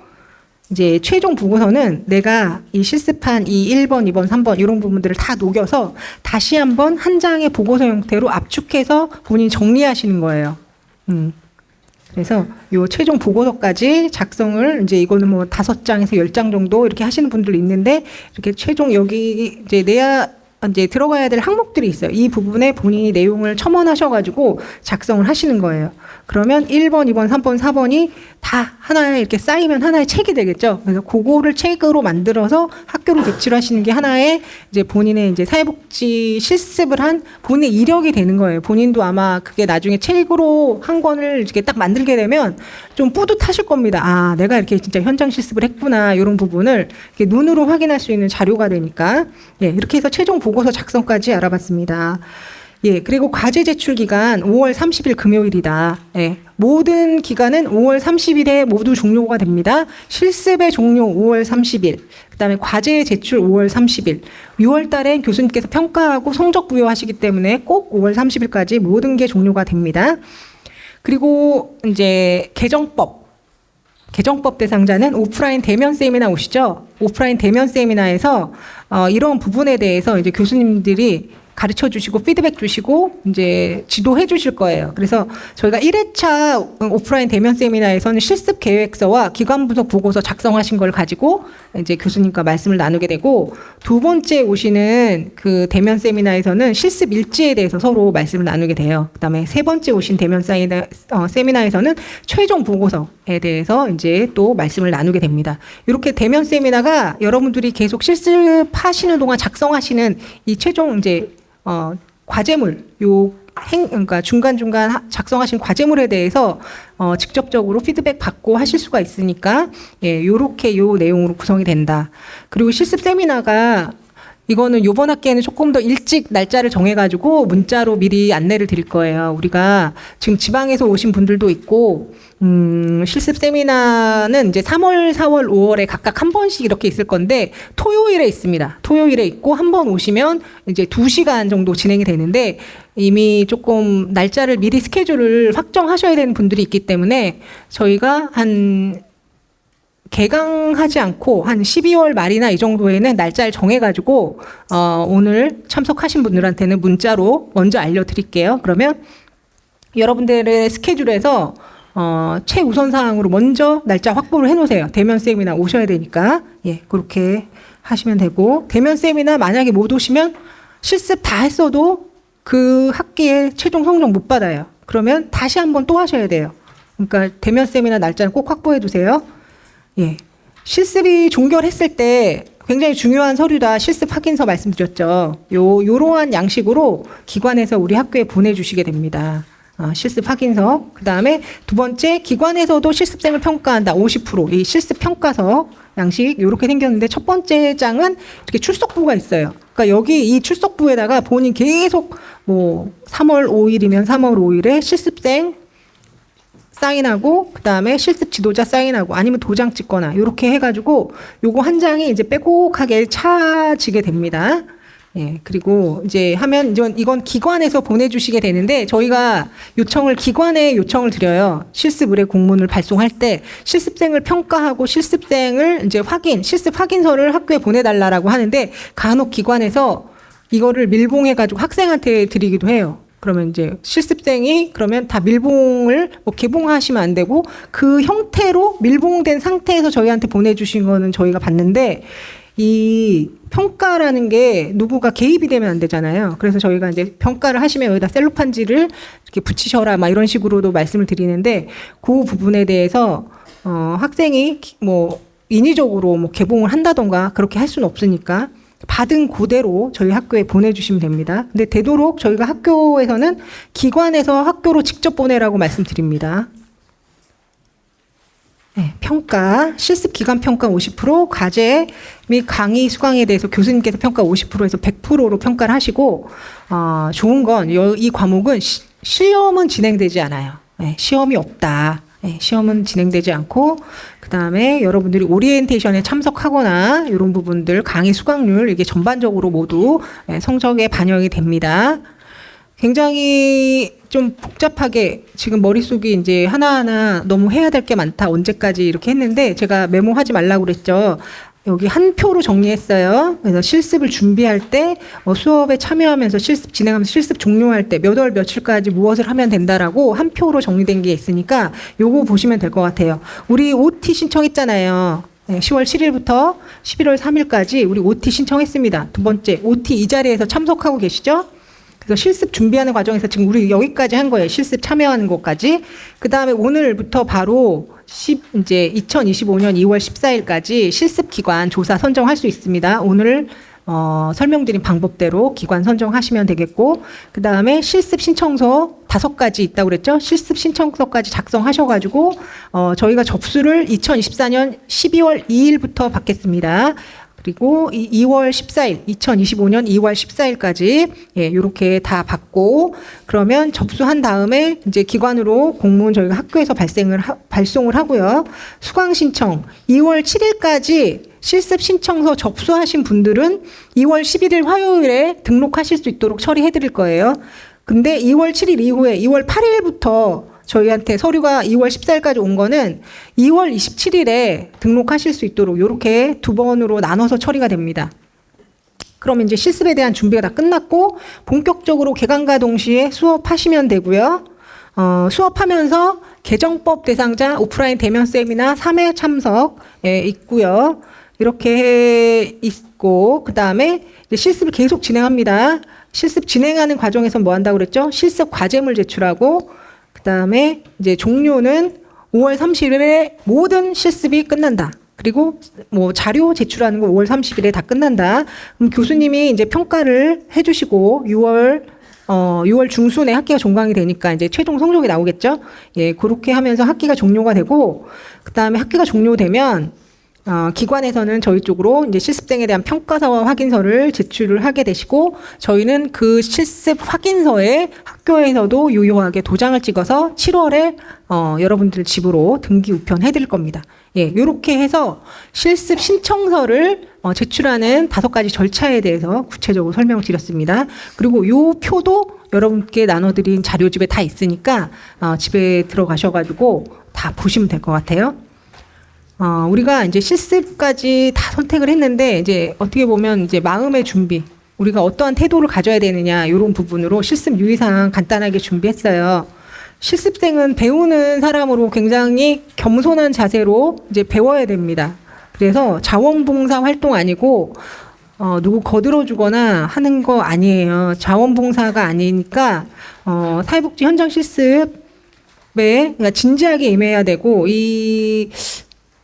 이제 최종 보고서는 내가 이 실습한 이 1번, 2번, 3번 이런 부분들을 다 녹여서 다시 한번 한 장의 보고서 형태로 압축해서 본인이 정리하시는 거예요. 그래서 요 최종 보고서까지 작성을 이제 이거는 뭐 5장에서 10장 정도 이렇게 하시는 분들이 있는데 이렇게 최종 여기 이제 내야 이제 들어가야 될 항목들이 있어요. 이 부분에 본인이 내용을 첨언하셔가지고 작성을 하시는 거예요. 그러면 1번, 2번, 3번, 4번이 다 하나에 이렇게 쌓이면 하나의 책이 되겠죠. 그래서 그거를 책으로 만들어서 학교로 제출하시는 게 하나의 이제 본인의 이제 사회복지 실습을 한 본인의 이력이 되는 거예요. 본인도 아마 그게 나중에 책으로 한 권을 이렇게 딱 만들게 되면 좀 뿌듯하실 겁니다. 아, 내가 이렇게 진짜 현장 실습을 했구나. 이런 부분을 이렇게 눈으로 확인할 수 있는 자료가 되니까. 예, 이렇게 해서 최종 보고서 작성까지 알아봤습니다. 예, 그리고 과제 제출 기간 5월 30일 금요일이다. 예, 모든 기간은 5월 30일에 모두 종료가 됩니다. 실습의 종료 5월 30일, 그 다음에 과제 제출 5월 30일, 6월 달엔 교수님께서 평가하고 성적 부여하시기 때문에 꼭 5월 30일까지 모든 게 종료가 됩니다. 그리고 이제 개정법 대상자는 오프라인 대면 세미나 오시죠? 오프라인 대면 세미나에서 이런 부분에 대해서 이제 교수님들이 가르쳐 주시고 피드백 주시고 이제 지도해 주실 거예요. 그래서 저희가 1회차 오프라인 대면 세미나에서는 실습 계획서와 기관 분석 보고서 작성하신 걸 가지고 이제 교수님과 말씀을 나누게 되고, 두 번째 오시는 그 대면 세미나에서는 실습 일지에 대해서 서로 말씀을 나누게 돼요. 그다음에 세 번째 오신 대면 세미나에서는 최종 보고서에 대해서 이제 또 말씀을 나누게 됩니다. 이렇게 대면 세미나가 여러분들이 계속 실습하시는 동안 작성하시는 이 최종 이제 과제물, 그러니까 중간중간 작성하신 과제물에 대해서 직접적으로 피드백 받고 하실 수가 있으니까, 예, 요렇게 요 내용으로 구성이 된다. 그리고 실습 세미나가 이거는 요번 학기에는 조금 더 일찍 날짜를 정해가지고 문자로 미리 안내를 드릴 거예요. 우리가 지금 지방에서 오신 분들도 있고, 실습 세미나는 이제 3월, 4월, 5월에 각각 한 번씩 이렇게 있을 건데, 토요일에 있습니다. 토요일에 있고, 한 번 오시면 이제 2시간 정도 진행이 되는데, 이미 조금 날짜를 미리 스케줄을 확정하셔야 되는 분들이 있기 때문에, 저희가 개강하지 않고 한 12월 말이나 이 정도에는 날짜를 정해가지고 오늘 참석하신 분들한테는 문자로 먼저 알려드릴게요. 그러면 여러분들의 스케줄에서 최우선 사항으로 먼저 날짜 확보를 해놓으세요. 대면 세미나 오셔야 되니까. 예, 그렇게 하시면 되고, 대면 세미나 만약에 못 오시면 실습 다 했어도 그 학기에 최종 성적 못 받아요. 그러면 다시 한번 또 하셔야 돼요. 그러니까 대면 세미나 날짜는 꼭 확보해 두세요. 예. 실습이 종결했을 때 굉장히 중요한 서류다. 실습 확인서 말씀드렸죠. 요러한 양식으로 기관에서 우리 학교에 보내주시게 됩니다. 실습 확인서. 그 다음에 두 번째, 기관에서도 실습생을 평가한다. 50%. 이 실습 평가서 양식 요렇게 생겼는데, 첫 번째 장은 이렇게 출석부가 있어요. 그러니까 여기 이 출석부에다가 본인 계속 뭐 3월 5일이면 3월 5일에 실습생 사인하고, 그 다음에 실습 지도자 사인하고, 아니면 도장 찍거나 이렇게 해가지고 요거 한 장이 이제 빼곡하게 차지게 됩니다. 예, 그리고 이제 하면 이건 기관에서 보내주시게 되는데, 저희가 기관에 요청을 드려요. 실습 의뢰 공문을 발송할 때 실습생을 평가하고 실습생을 이제 실습 확인서를 학교에 보내달라고 하는데, 간혹 기관에서 이거를 밀봉해가지고 학생한테 드리기도 해요. 그러면 이제 실습생이 그러면 다 밀봉을 개봉하시면 안 되고, 그 형태로 밀봉된 상태에서 저희한테 보내주신 거는 저희가 봤는데, 이 평가라는 게 누구가 개입이 되면 안 되잖아요. 그래서 저희가 이제 평가를 하시면 여기다 셀로판지를 이렇게 붙이셔라 막 이런 식으로도 말씀을 드리는데, 그 부분에 대해서 학생이 뭐 인위적으로 뭐 개봉을 한다던가 그렇게 할 수는 없으니까 받은 그대로 저희 학교에 보내주시면 됩니다. 근데 되도록 저희가 학교에서는 기관에서 학교로 직접 보내라고 말씀드립니다. 네, 평가, 실습 기간 평가 50%, 과제 및 강의 수강에 대해서 교수님께서 평가 50%에서 100%로 평가를 하시고, 좋은 건 이 과목은 시험은 진행되지 않아요. 네, 시험이 없다. 네, 시험은 진행되지 않고, 그 다음에 여러분들이 오리엔테이션에 참석하거나 이런 부분들, 강의 수강률, 이게 전반적으로 모두 성적에 반영이 됩니다. 굉장히 좀 복잡하게 지금 머릿속이 이제 하나하나 너무 해야 될 게 많다. 언제까지 이렇게 했는데, 제가 메모하지 말라고 그랬죠. 여기 한 표로 정리했어요. 그래서 실습을 준비할 때 수업에 참여하면서 실습 진행하면서 실습 종료할 때 몇 월 며칠까지 무엇을 하면 된다라고 한 표로 정리된 게 있으니까 요거 보시면 될 것 같아요. 우리 OT 신청했잖아요. 10월 7일부터 11월 3일까지 우리 OT 신청했습니다. 두 번째, OT 이 자리에서 참석하고 계시죠? 그래서 실습 준비하는 과정에서 지금 우리 여기까지 한 거예요. 실습 참여하는 것까지. 그 다음에 오늘부터 바로 이제 2025년 2월 14일까지 실습 기관 조사 선정할 수 있습니다. 오늘 설명드린 방법대로 기관 선정하시면 되겠고, 그 다음에 실습 신청서 5가지 있다고 그랬죠? 실습 신청서까지 작성하셔가지고, 저희가 접수를 2024년 12월 2일부터 받겠습니다. 그리고 2월 14일, 2025년 2월 14일까지, 요렇게 다 받고, 그러면 접수한 다음에 이제 기관으로 공문 저희가 학교에서 발송을 하고요. 수강 신청, 2월 7일까지 실습 신청서 접수하신 분들은 2월 11일 화요일에 등록하실 수 있도록 처리해 드릴 거예요. 근데 2월 7일 이후에 2월 8일부터 저희한테 서류가 2월 14일까지 온 거는 2월 27일에 등록하실 수 있도록 이렇게 두 번으로 나눠서 처리가 됩니다. 그러면 이제 실습에 대한 준비가 다 끝났고 본격적으로 개강과 동시에 수업하시면 되고요. 수업하면서 개정법 대상자 오프라인 대면 세미나 3회 참석 있고요. 이렇게 있고, 그 다음에 실습을 계속 진행합니다. 실습 진행하는 과정에서 뭐 한다고 그랬죠? 실습 과제물 제출하고, 그 다음에 이제 종료는 5월 30일에 모든 실습이 끝난다. 그리고 뭐 자료 제출하는 거 5월 30일에 다 끝난다. 그럼 교수님이 이제 평가를 해주시고 6월 중순에 학기가 종강이 되니까 이제 최종 성적이 나오겠죠? 그렇게 하면서 학기가 종료가 되고, 그 다음에 학기가 종료되면 기관에서는 저희 쪽으로 이제 실습생에 대한 평가서와 확인서를 제출을 하게 되시고, 저희는 그 실습 확인서에 학교에서도 유효하게 도장을 찍어서 7월에 여러분들 집으로 등기 우편해 드릴 겁니다. 이렇게 해서 실습 신청서를 제출하는 5가지 절차에 대해서 구체적으로 설명을 드렸습니다. 그리고 요 표도 여러분께 나눠드린 자료집에 다 있으니까 집에 들어가셔가지고 다 보시면 될 것 같아요. 우리가 이제 실습까지 다 선택을 했는데, 이제 어떻게 보면 이제 마음의 준비, 우리가 어떠한 태도를 가져야 되느냐, 이런 부분으로 실습 유의사항 간단하게 준비했어요. 실습생은 배우는 사람으로 굉장히 겸손한 자세로 이제 배워야 됩니다. 그래서 자원봉사 활동 아니고, 누구 거들어주거나 하는 거 아니에요. 자원봉사가 아니니까, 사회복지 현장 실습에 그러니까 진지하게 임해야 되고,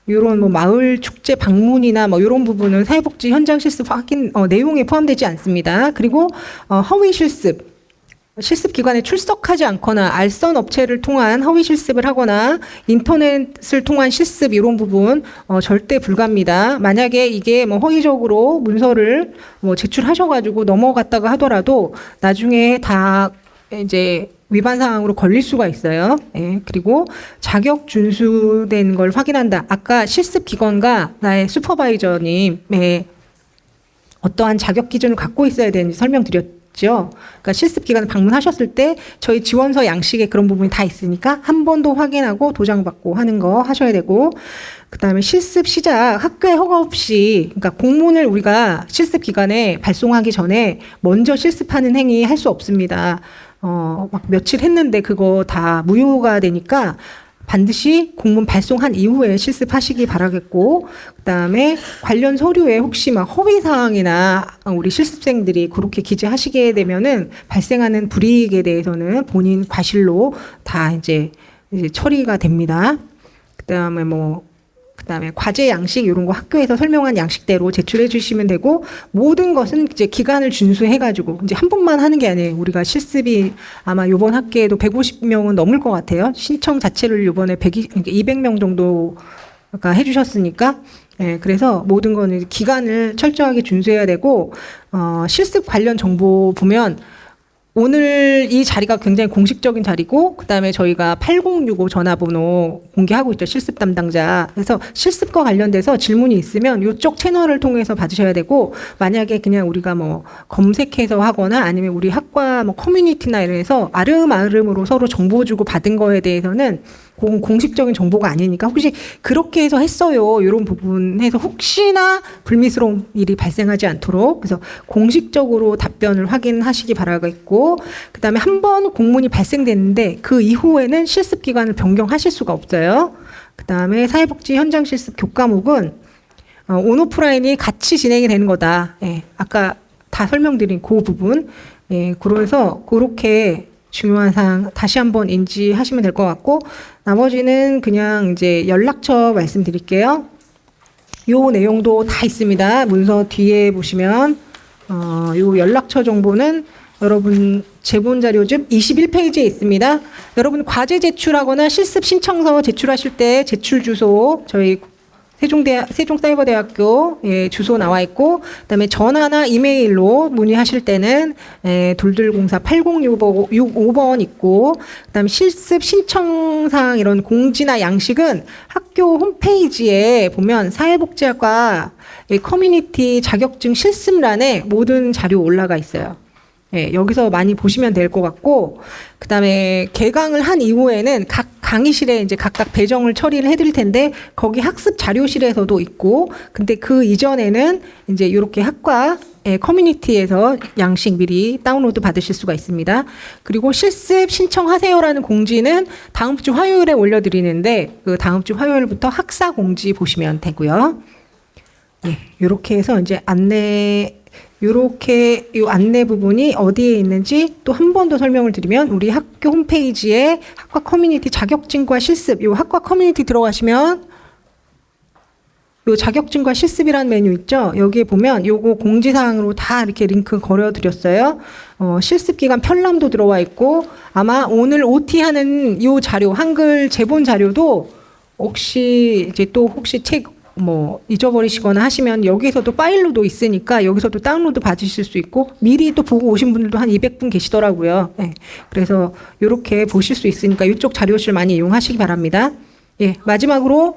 이런 뭐 마을 축제 방문이나 뭐 이런 부분은 사회복지 현장 실습 확인 내용에 포함되지 않습니다. 그리고 허위 실습 기관에 출석하지 않거나 알선 업체를 통한 허위 실습을 하거나 인터넷을 통한 실습 이런 부분 절대 불가합니다. 만약에 이게 뭐 허위적으로 문서를 뭐 제출하셔가지고 넘어갔다가 하더라도 나중에 다 이제 위반 사항으로 걸릴 수가 있어요. 그리고 자격 준수된 걸 확인한다. 아까 실습 기관과 나의 슈퍼바이저님의 어떠한 자격 기준을 갖고 있어야 되는지 설명드렸죠. 그러니까 실습 기관을 방문하셨을 때 저희 지원서 양식에 그런 부분이 다 있으니까 한 번 더 확인하고 도장받고 하는 거 하셔야 되고, 그 다음에 실습 시작 학교에 허가 없이, 그러니까 공문을 우리가 실습 기관에 발송하기 전에 먼저 실습하는 행위 할 수 없습니다. 막 며칠 했는데 그거 다 무효가 되니까 반드시 공문 발송한 이후에 실습하시기 바라겠고, 그 다음에 관련 서류에 혹시 막 허위 사항이나 우리 실습생들이 그렇게 기재하시게 되면은 발생하는 불이익에 대해서는 본인 과실로 다 이제 처리가 됩니다. 그 다음에 과제 양식 이런 거 학교에서 설명한 양식대로 제출해 주시면 되고, 모든 것은 이제 기간을 준수해가지고 이제 한 번만 하는 게 아니에요. 우리가 실습이 아마 이번 학기에도 150명은 넘을 것 같아요. 신청 자체를 이번에 200명 정도가 해주셨으니까. 그래서 모든 거는 기간을 철저하게 준수해야 되고, 실습 관련 정보 보면 오늘 이 자리가 굉장히 공식적인 자리고, 그 다음에 저희가 8065 전화번호 공개하고 있죠. 실습 담당자. 그래서 실습과 관련돼서 질문이 있으면 이쪽 채널을 통해서 받으셔야 되고, 만약에 그냥 우리가 뭐 검색해서 하거나 아니면 우리 학과 뭐 커뮤니티나 이래서 아름아름으로 서로 정보 주고 받은 거에 대해서는 그건 공식적인 정보가 아니니까 혹시 그렇게 해서 했어요. 이런 부분에서 혹시나 불미스러운 일이 발생하지 않도록 그래서 공식적으로 답변을 확인하시기 바라겠고 그다음에 한 번 공문이 발생됐는데 그 이후에는 실습 기간을 변경하실 수가 없어요. 그다음에 사회복지 현장 실습 교과목은 온오프라인이 같이 진행이 되는 거다. 예, 아까 다 설명드린 그 부분. 예, 그래서 그렇게 중요한 사항 다시 한번 인지하시면 될 것 같고 나머지는 그냥 이제 연락처 말씀드릴게요. 요 내용도 다 있습니다. 문서 뒤에 보시면 요 연락처 정보는 여러분 제본 자료집 21페이지에 있습니다. 여러분 과제 제출하거나 실습 신청서 제출하실 때 제출 주소 저희 세종사이버대학교 주소 나와 있고 그다음에 전화나 이메일로 문의하실 때는 돌들공사 8065번 있고 그다음에 실습 신청사항 이런 공지나 양식은 학교 홈페이지에 보면 사회복지학과 커뮤니티 자격증 실습란에 모든 자료 올라가 있어요. 예, 여기서 많이 보시면 될 것 같고, 그 다음에 개강을 한 이후에는 각 강의실에 이제 각각 배정을 처리를 해드릴 텐데, 거기 학습 자료실에서도 있고, 근데 그 이전에는 이제 이렇게 학과 커뮤니티에서 양식 미리 다운로드 받으실 수가 있습니다. 그리고 실습 신청하세요라는 공지는 다음 주 화요일에 올려드리는데, 그 다음 주 화요일부터 학사 공지 보시면 되고요. 예, 이렇게 해서 이제 요렇게 요 안내 부분이 어디에 있는지 또 한 번 더 설명을 드리면 우리 학교 홈페이지에 학과 커뮤니티 자격증과 실습 요 학과 커뮤니티 들어가시면 요 자격증과 실습이라는 메뉴 있죠. 여기에 보면 요거 공지사항으로 다 이렇게 링크 걸어드렸어요. 실습 기간 편람도 들어와 있고 아마 오늘 OT 하는 요 자료 한글 제본 자료도 혹시 이제 또 혹시 책 잊어버리시거나 하시면 여기서도 파일로도 있으니까 여기서도 다운로드 받으실 수 있고 미리 또 보고 오신 분들도 한 200분 계시더라고요. 예. 그래서 이렇게 보실 수 있으니까 이쪽 자료실 많이 이용하시기 바랍니다. 예. 마지막으로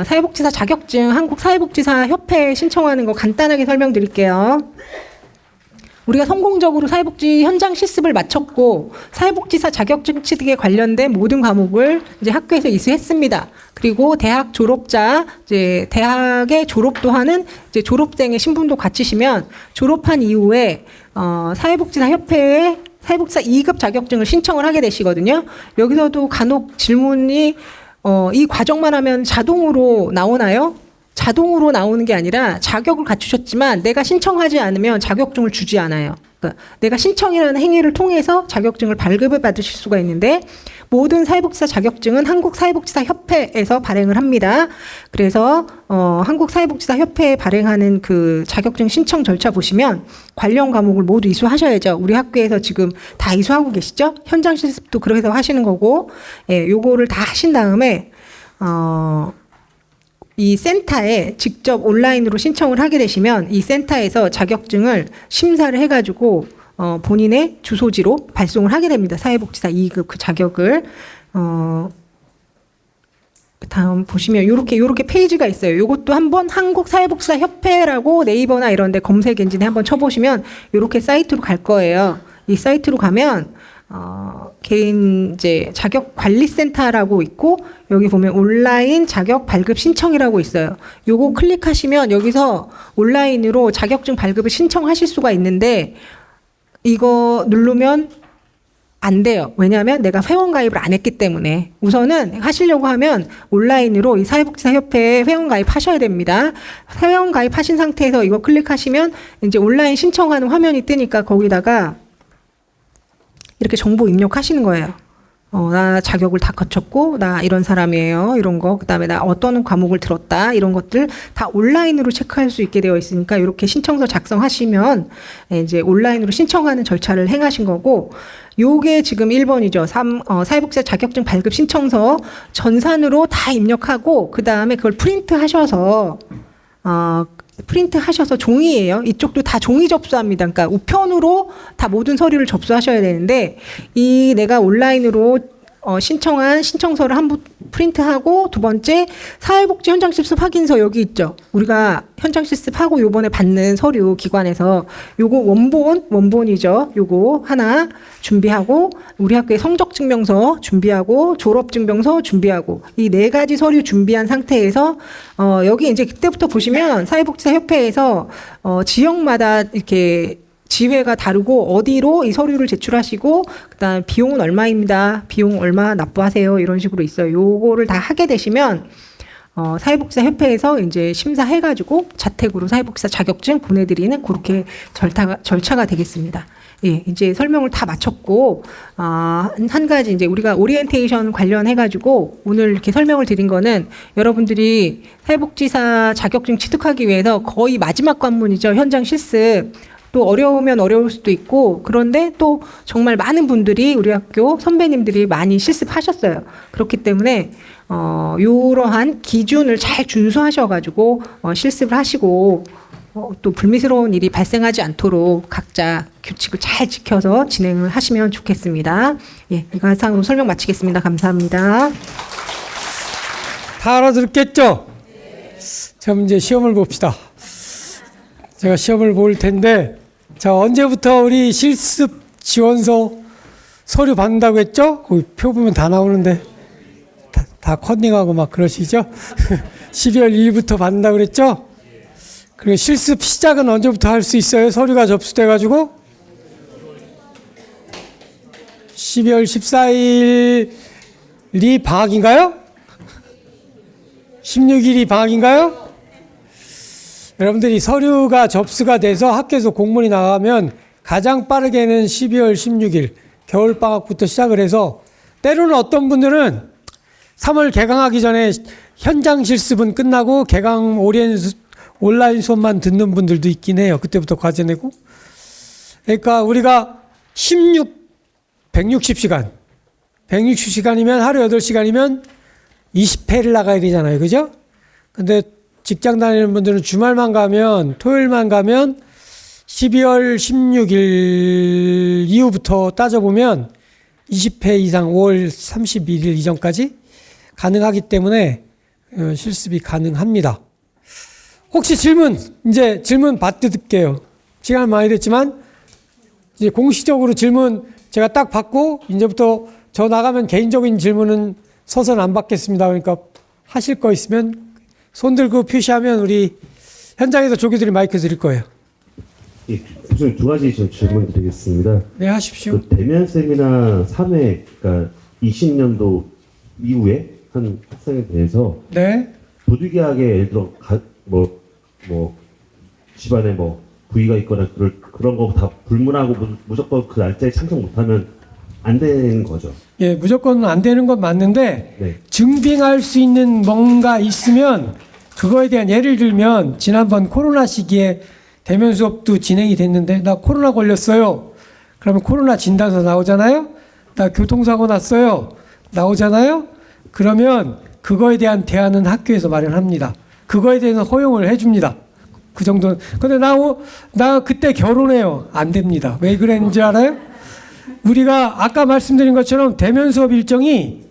사회복지사 자격증 한국사회복지사 협회에 신청하는 거 간단하게 설명드릴게요. 우리가 성공적으로 사회복지 현장 실습을 마쳤고 사회복지사 자격증 취득에 관련된 모든 과목을 이제 학교에서 이수했습니다. 그리고 대학 졸업자 이제 대학에 졸업도 하는 이제 졸업생의 신분도 갖추시면 졸업한 이후에 사회복지사 협회에 사회복지사 2급 자격증을 신청을 하게 되시거든요. 여기서도 간혹 질문이 이 과정만 하면 자동으로 나오나요? 자동으로 나오는 게 아니라 자격을 갖추셨지만 내가 신청하지 않으면 자격증을 주지 않아요. 그러니까 내가 신청이라는 행위를 통해서 자격증을 발급을 받으실 수가 있는데 모든 사회복지사 자격증은 한국사회복지사협회에서 발행을 합니다. 그래서 한국사회복지사 협회에 발행하는 그 자격증 신청 절차 보시면 관련 과목을 모두 이수하셔야죠. 우리 학교에서 지금 다 이수하고 계시죠? 현장 실습도 그래서 하시는 거고, 예, 요거를 다 하신 다음에 이 센터에 직접 온라인으로 신청을 하게 되시면 이 센터에서 자격증을 심사를 해가지고 본인의 주소지로 발송을 하게 됩니다. 사회복지사 2급 그 자격을 다음 보시면 요렇게 페이지가 있어요. 요것도 한번 한국사회복지사협회라고 네이버나 이런 데 검색 엔진에 한번 쳐보시면 요렇게 사이트로 갈 거예요. 이 사이트로 가면 개인 이제 자격 관리 센터라고 있고 여기 보면 온라인 자격 발급 신청이라고 있어요. 요거 클릭하시면 여기서 온라인으로 자격증 발급을 신청하실 수가 있는데 이거 누르면 안 돼요. 왜냐하면 내가 회원 가입을 안 했기 때문에 우선은 하시려고 하면 온라인으로 이 사회복지사협회에 회원 가입하셔야 됩니다. 회원 가입하신 상태에서 이거 클릭하시면 이제 온라인 신청하는 화면이 뜨니까 거기다가 이렇게 정보 입력하시는 거예요. 나 자격을 다 거쳤고, 나 이런 사람이에요. 이런 거. 그 다음에 나 어떤 과목을 들었다. 이런 것들 다 온라인으로 체크할 수 있게 되어 있으니까 이렇게 신청서 작성하시면 이제 온라인으로 신청하는 절차를 행하신 거고, 요게 지금 1번이죠. 사회복지사 자격증 발급 신청서 전산으로 다 입력하고, 그 다음에 그걸 프린트 하셔서, 종이예요. 이쪽도 다 종이 접수합니다. 그러니까 우편으로 다 모든 서류를 접수하셔야 되는데 이 내가 온라인으로 신청한 신청서를 한 부 프린트하고, 두 번째 사회복지 현장 실습 확인서 여기 있죠. 우리가 현장 실습하고 요번에 받는 서류 기관에서 요거 원본이죠. 요거 하나 준비하고, 우리 학교의 성적 증명서 준비하고, 졸업 증명서 준비하고, 이 4가지 서류 준비한 상태에서 여기 이제 그때부터 보시면 사회복지사 협회에서 지역마다 이렇게 지회가 다르고 어디로 이 서류를 제출하시고 그다음 비용은 얼마입니다. 비용 얼마 납부하세요. 이런 식으로 있어요. 요거를 다 하게 되시면 사회복지사 협회에서 이제 심사해가지고 자택으로 사회복지사 자격증 보내드리는 그렇게 절차가 되겠습니다. 예, 이제 설명을 다 마쳤고, 한 가지 이제 우리가 오리엔테이션 관련해가지고 오늘 이렇게 설명을 드린 거는 여러분들이 사회복지사 자격증 취득하기 위해서 거의 마지막 관문이죠. 현장 실습. 또 어려우면 어려울 수도 있고, 그런데 또 정말 많은 분들이 우리 학교 선배님들이 많이 실습하셨어요. 그렇기 때문에 이러한 기준을 잘 준수하셔가지고 실습을 하시고 또 불미스러운 일이 발생하지 않도록 각자 규칙을 잘 지켜서 진행을 하시면 좋겠습니다. 예, 이상으로 설명 마치겠습니다. 감사합니다. 다 알아들었겠죠? 자, 이제 시험을 봅시다. 제가 시험을 볼 텐데, 자, 언제부터 우리 실습 지원서 서류 받는다고 했죠? 거기 표 보면 다 나오는데, 다 컨닝하고 막 그러시죠? 12월 2일부터 받는다고 그랬죠? 그리고 실습 시작은 언제부터 할 수 있어요? 서류가 접수돼가지고? 12월 14일이 방학인가요? 16일이 방학인가요? 여러분들이 서류가 접수가 돼서 학교에서 공문이 나가면 가장 빠르게는 12월 16일 겨울방학부터 시작을 해서, 때로는 어떤 분들은 3월 개강하기 전에 현장 실습은 끝나고 개강 온라인 수업만 듣는 분들도 있긴 해요. 그때부터 과제 내고. 그러니까 우리가 160시간이면 하루 8시간이면 20회를 나가야 되잖아요. 그죠? 근데 직장 다니는 분들은 주말만 가면, 토요일만 가면 12월 16일 이후부터 따져보면 20회 이상 5월 31일 이전까지 가능하기 때문에 실습이 가능합니다. 혹시 이제 질문 받을게요. 시간 많이 됐지만, 이제 공식적으로 질문 제가 딱 받고, 이제부터 저 나가면 개인적인 질문은 서서는 안 받겠습니다. 그러니까 하실 거 있으면 손 들고 표시하면 우리 현장에서 조교들이 마이크 드릴 거예요. 예, 교수님 2가지 좀 질문 드리겠습니다. 네, 하십시오. 그 대면 세미나 3회, 그러니까 20년도 이후에 한 학생에 대해서 네. 부득이하게 예를 들어 집안에 부위가 있거나 그런 거 다 불문하고 무조건 그 날짜에 참석 못하면 안 되는 거죠. 예, 무조건 안 되는 건 맞는데, 네. 증빙할 수 있는 뭔가 있으면 그거에 대한 예를 들면, 지난번 코로나 시기에 대면 수업도 진행이 됐는데, 나 코로나 걸렸어요. 그러면 코로나 진단서 나오잖아요. 나 교통사고 났어요. 나오잖아요. 그러면 그거에 대한 대안은 학교에서 마련합니다. 그거에 대해서 허용을 해줍니다. 그 정도는. 근데 나 그때 결혼해요. 안 됩니다. 왜 그랬는지 알아요? 우리가 아까 말씀드린 것처럼 대면 수업 일정이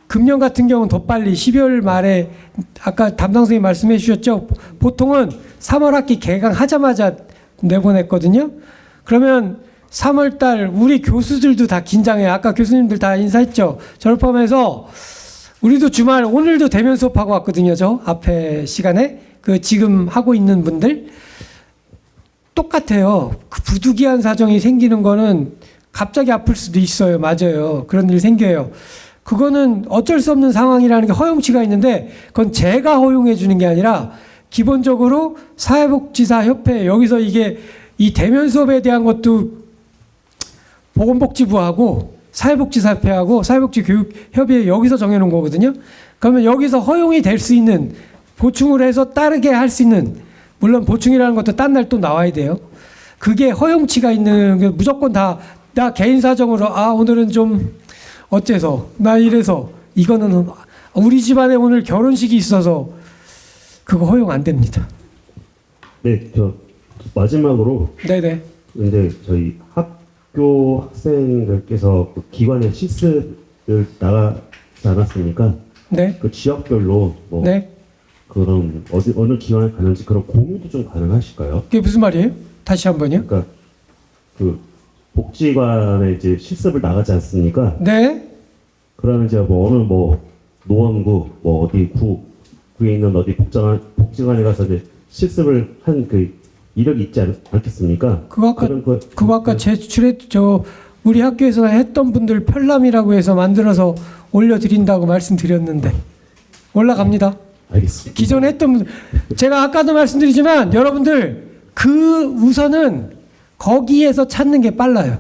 금년 같은 경우는 더 빨리 12월 말에, 아까 담당 선생님 말씀해 주셨죠. 보통은 3월 학기 개강하자마자 내보냈거든요. 그러면 3월 달 우리 교수들도 다 긴장해요. 아까 교수님들 다 인사했죠. 저를 포함해서 우리도 주말, 오늘도 대면 수업하고 왔거든요. 저 앞에 시간에 지금 하고 있는 분들 똑같아요. 그 부득이한 사정이 생기는 거는 갑자기 아플 수도 있어요. 맞아요. 그런 일 생겨요. 그거는 어쩔 수 없는 상황이라는 게 허용치가 있는데, 그건 제가 허용해 주는 게 아니라 기본적으로 사회복지사 협회, 여기서 이 대면 수업에 대한 것도 보건복지부하고 사회복지사협회하고 사회복지교육협의회 여기서 정해놓은 거거든요. 그러면 여기서 허용이 될 수 있는, 보충을 해서 따르게 할 수 있는, 물론 보충이라는 것도 딴 날 또 나와야 돼요. 그게 허용치가 있는 게 무조건 나 개인 사정으로 오늘은 좀 어째서 나 이래서, 이거는 우리 집안에 오늘 결혼식이 있어서 그거 허용 안 됩니다. 네, 저 마지막으로. 네네. 근데 저희 학교 학생들께서 그 기관의 실습을 나가지 않았습니까? 네. 그 지역별로 뭐 네. 그런 어느 기관에 가는지 그런 공유도 좀 가능하실까요? 그게 무슨 말이에요? 다시 한번요. 그러니까 그 복지관에 이제 실습을 나가지 않습니까? 네. 그러면 이제 뭐 어느 뭐 노원구 뭐 어디 구에 있는 어디 복지관에 가서 이제 실습을 한 그 이력이 있지 않겠습니까? 그거 아까 그런 그거 아까 제출했 우리 학교에서 했던 분들 편람이라고 해서 만들어서 올려드린다고 말씀드렸는데 올라갑니다. 알겠습니다. 기존에 했던 분들 제가 아까도 말씀드리지만 여러분들 그 우선은 거기에서 찾는 게 빨라요.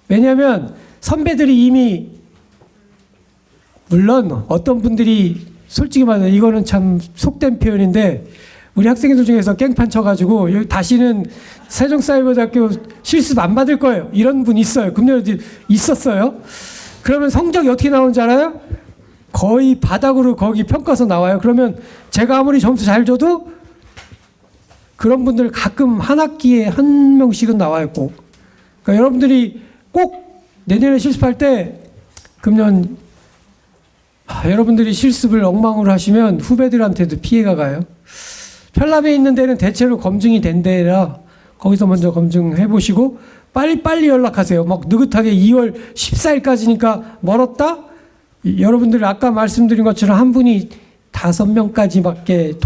왜냐하면 선배들이 이미 물론 어떤 분들이 솔직히 말해서 이거는 참 속된 표현인데 우리 학생들 중에서 깽판 쳐가지고 여기 다시는 세종사이버대학교 실습 안 받을 거예요. 이런 분 있어요. 금년에도 있었어요. 그러면 성적이 어떻게 나오는지 알아요? 거의 바닥으로 거기 평가서 나와요. 그러면 제가 아무리 점수 잘 줘도 그런 분들 가끔 한 학기에 한 명씩은 나와요. 꼭. 그러니까 여러분들이 꼭 내년에 실습할 때 금년 여러분들이 실습을 엉망으로 하시면 후배들한테도 피해가 가요. 편람에 있는 데는 대체로 검증이 된 데라 거기서 먼저 검증해 보시고 빨리빨리 연락하세요. 막 느긋하게 2월 14일까지니까 멀었다? 여러분들 아까 말씀드린 것처럼 한 분이 5명까지밖에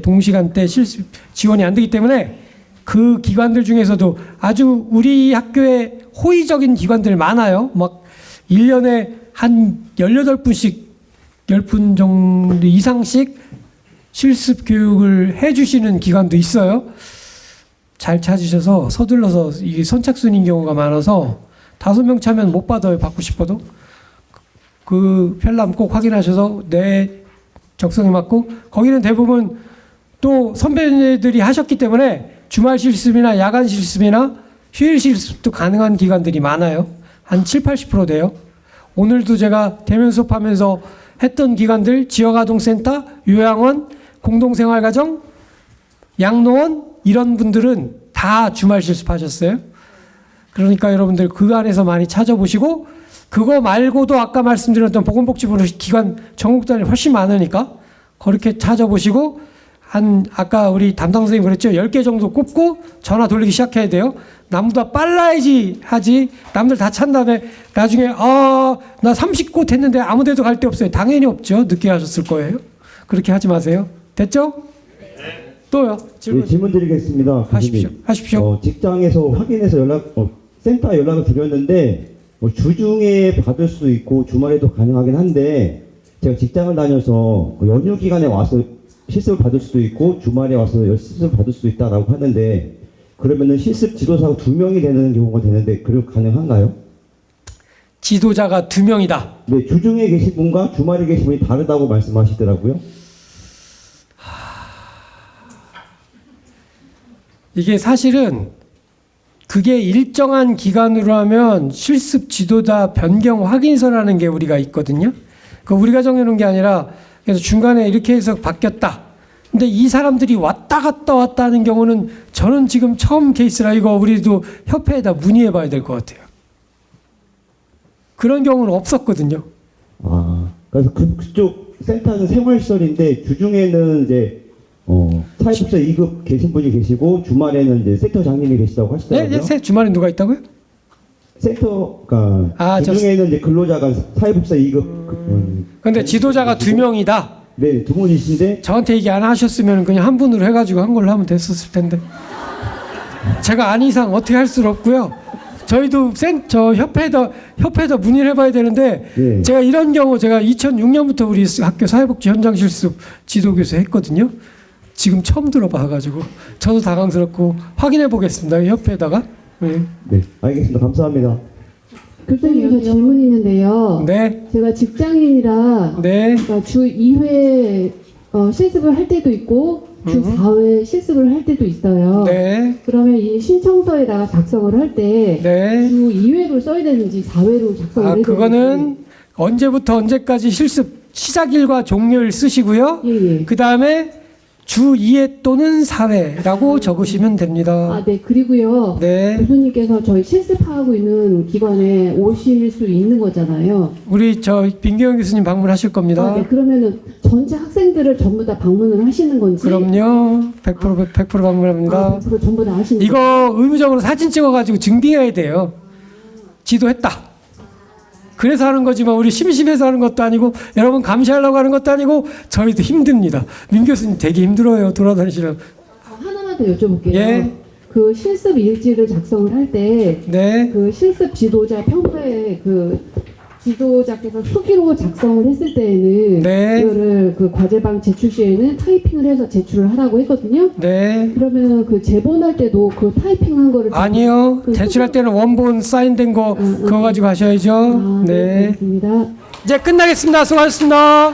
동시간대 실습 지원이 안 되기 때문에 그 기관들 중에서도 아주 우리 학교에 호의적인 기관들 많아요. 막 1년에 한 18분씩 10분 정도 이상씩 실습 교육을 해주시는 기관도 있어요. 잘 찾으셔서 서둘러서 이게 선착순인 경우가 많아서 5명 차면 못 받아요. 받고 싶어도. 그 편람 꼭 확인하셔서 내 적성에 맞고 거기는 대부분 또 선배들이 하셨기 때문에 주말 실습이나 야간 실습이나 휴일 실습도 가능한 기관들이 많아요. 한 7, 80% 돼요. 오늘도 제가 대면 수업하면서 했던 기관들 지역아동센터, 요양원, 공동생활가정, 양로원 이런 분들은 다 주말 실습하셨어요. 그러니까 여러분들 그 안에서 많이 찾아보시고 그거 말고도 아까 말씀드렸던 보건복지부 기관 전국단위 훨씬 많으니까 그렇게 찾아보시고 한 아까 우리 담당 선생님 그랬죠. 10개 정도 꼽고 전화 돌리기 시작해야 돼요. 남보다 빨라야지 하지. 남들 다 찬 다음에 나중에 나 30곳 했는데 아무 데도 갈 데 없어요. 당연히 없죠. 늦게 하셨을 거예요. 그렇게 하지 마세요. 됐죠? 네. 또요. 네, 질문 드리겠습니다. 하십시오. 직장에서 확인해서 센터에 연락을 드렸는데 주중에 받을 수도 있고 주말에도 가능하긴 한데 제가 직장을 다녀서 연휴 기간에 와서 실습을 받을 수도 있고 주말에 와서 실습을 받을 수도 있다라고 하는데 그러면은 실습 지도사가 2명이 되는 경우가 되는데 그럼 가능한가요? 지도자가 2명이다. 네, 주중에 계신 분과 주말에 계신 분이 다르다고 말씀하시더라고요. 이게 사실은 그게 일정한 기간으로 하면 실습 지도자 변경 확인서라는 게 우리가 있거든요. 그 우리가 정해놓은 게 아니라 그래서 중간에 이렇게 해서 바뀌었다. 근데 이 사람들이 왔다 갔다 하는 경우는 저는 지금 처음 케이스라 이거 우리도 협회에다 문의해 봐야 될 것 같아요. 그런 경우는 없었거든요. 그래서 그쪽 센터는 생활시설인데 주중에는 이제 사회복지사 2급 계신 분이 계시고 주말에는 이제 센터장님이 계시다고 하시더라고요. 네, 주말에 누가 있다고요? 센터가 주중에는 이제 근로자가 사회복지사 2급. 근데 지도자가 2명이다. 네, 2분이신데 저한테 얘기 안 하셨으면 그냥 한 분으로 해가지고 한 걸로 하면 됐었을 텐데. 제가 안 이상 어떻게 할 수 없고요. 저희도 저 협회에다 문의를 해봐야 되는데 네. 제가 이런 경우 제가 2006년부터 우리 학교 사회복지 현장 실습 지도교수 했거든요. 지금 처음 들어봐가지고 저도 당황스럽고 확인해 보겠습니다. 협회에다가. 네. 네, 알겠습니다. 감사합니다. 교수님, 저 질문 있는데요. 네. 제가 직장인이라 네. 그러니까 주 2회 실습을 할 때도 있고 주 4회 실습을 할 때도 있어요. 네. 그러면 이 신청서에다가 작성을 할 때 네. 주 2회로 써야 되는지 4회로 작성을 해야 되는지. 그거는 언제부터 언제까지 실습 시작일과 종료일 쓰시고요. 예. 그 다음에 주 2회 또는 4회라고 적으시면 됩니다. 아, 네. 그리고요. 네. 교수님께서 저희 실습하고 있는 기관에 오실 수 있는 거잖아요. 우리 저 민경현 교수님 방문하실 겁니다. 아, 네. 그러면은 전체 학생들을 전부 다 방문을 하시는 건지? 그럼요. 100% 방문합니다. 아, 100% 전부 다 하시는 이거 의무적으로 사진 찍어가지고 증빙해야 돼요. 지도했다. 그래서 하는 거지만 우리 심심해서 하는 것도 아니고 여러분 감시하려고 하는 것도 아니고 저희도 힘듭니다. 민 교수님 되게 힘들어요. 돌아다니시려고. 하나만 더 여쭤볼게요. 예. 그 실습 일지를 작성을 할 때 네. 그 실습 지도자 평소에 그 지도자께서 수기로 작성을 했을 때에는 네. 이거를 그 과제방 제출 시에는 타이핑을 해서 제출을 하라고 했거든요. 네. 그러면 그 제본할 때도 그 타이핑한 거를 아니요. 그 제출할 때는 원본 사인된 거 그거 가지고 하셔야죠. 아, 네. 네. 알겠습니다. 이제 끝나겠습니다. 수고하셨습니다.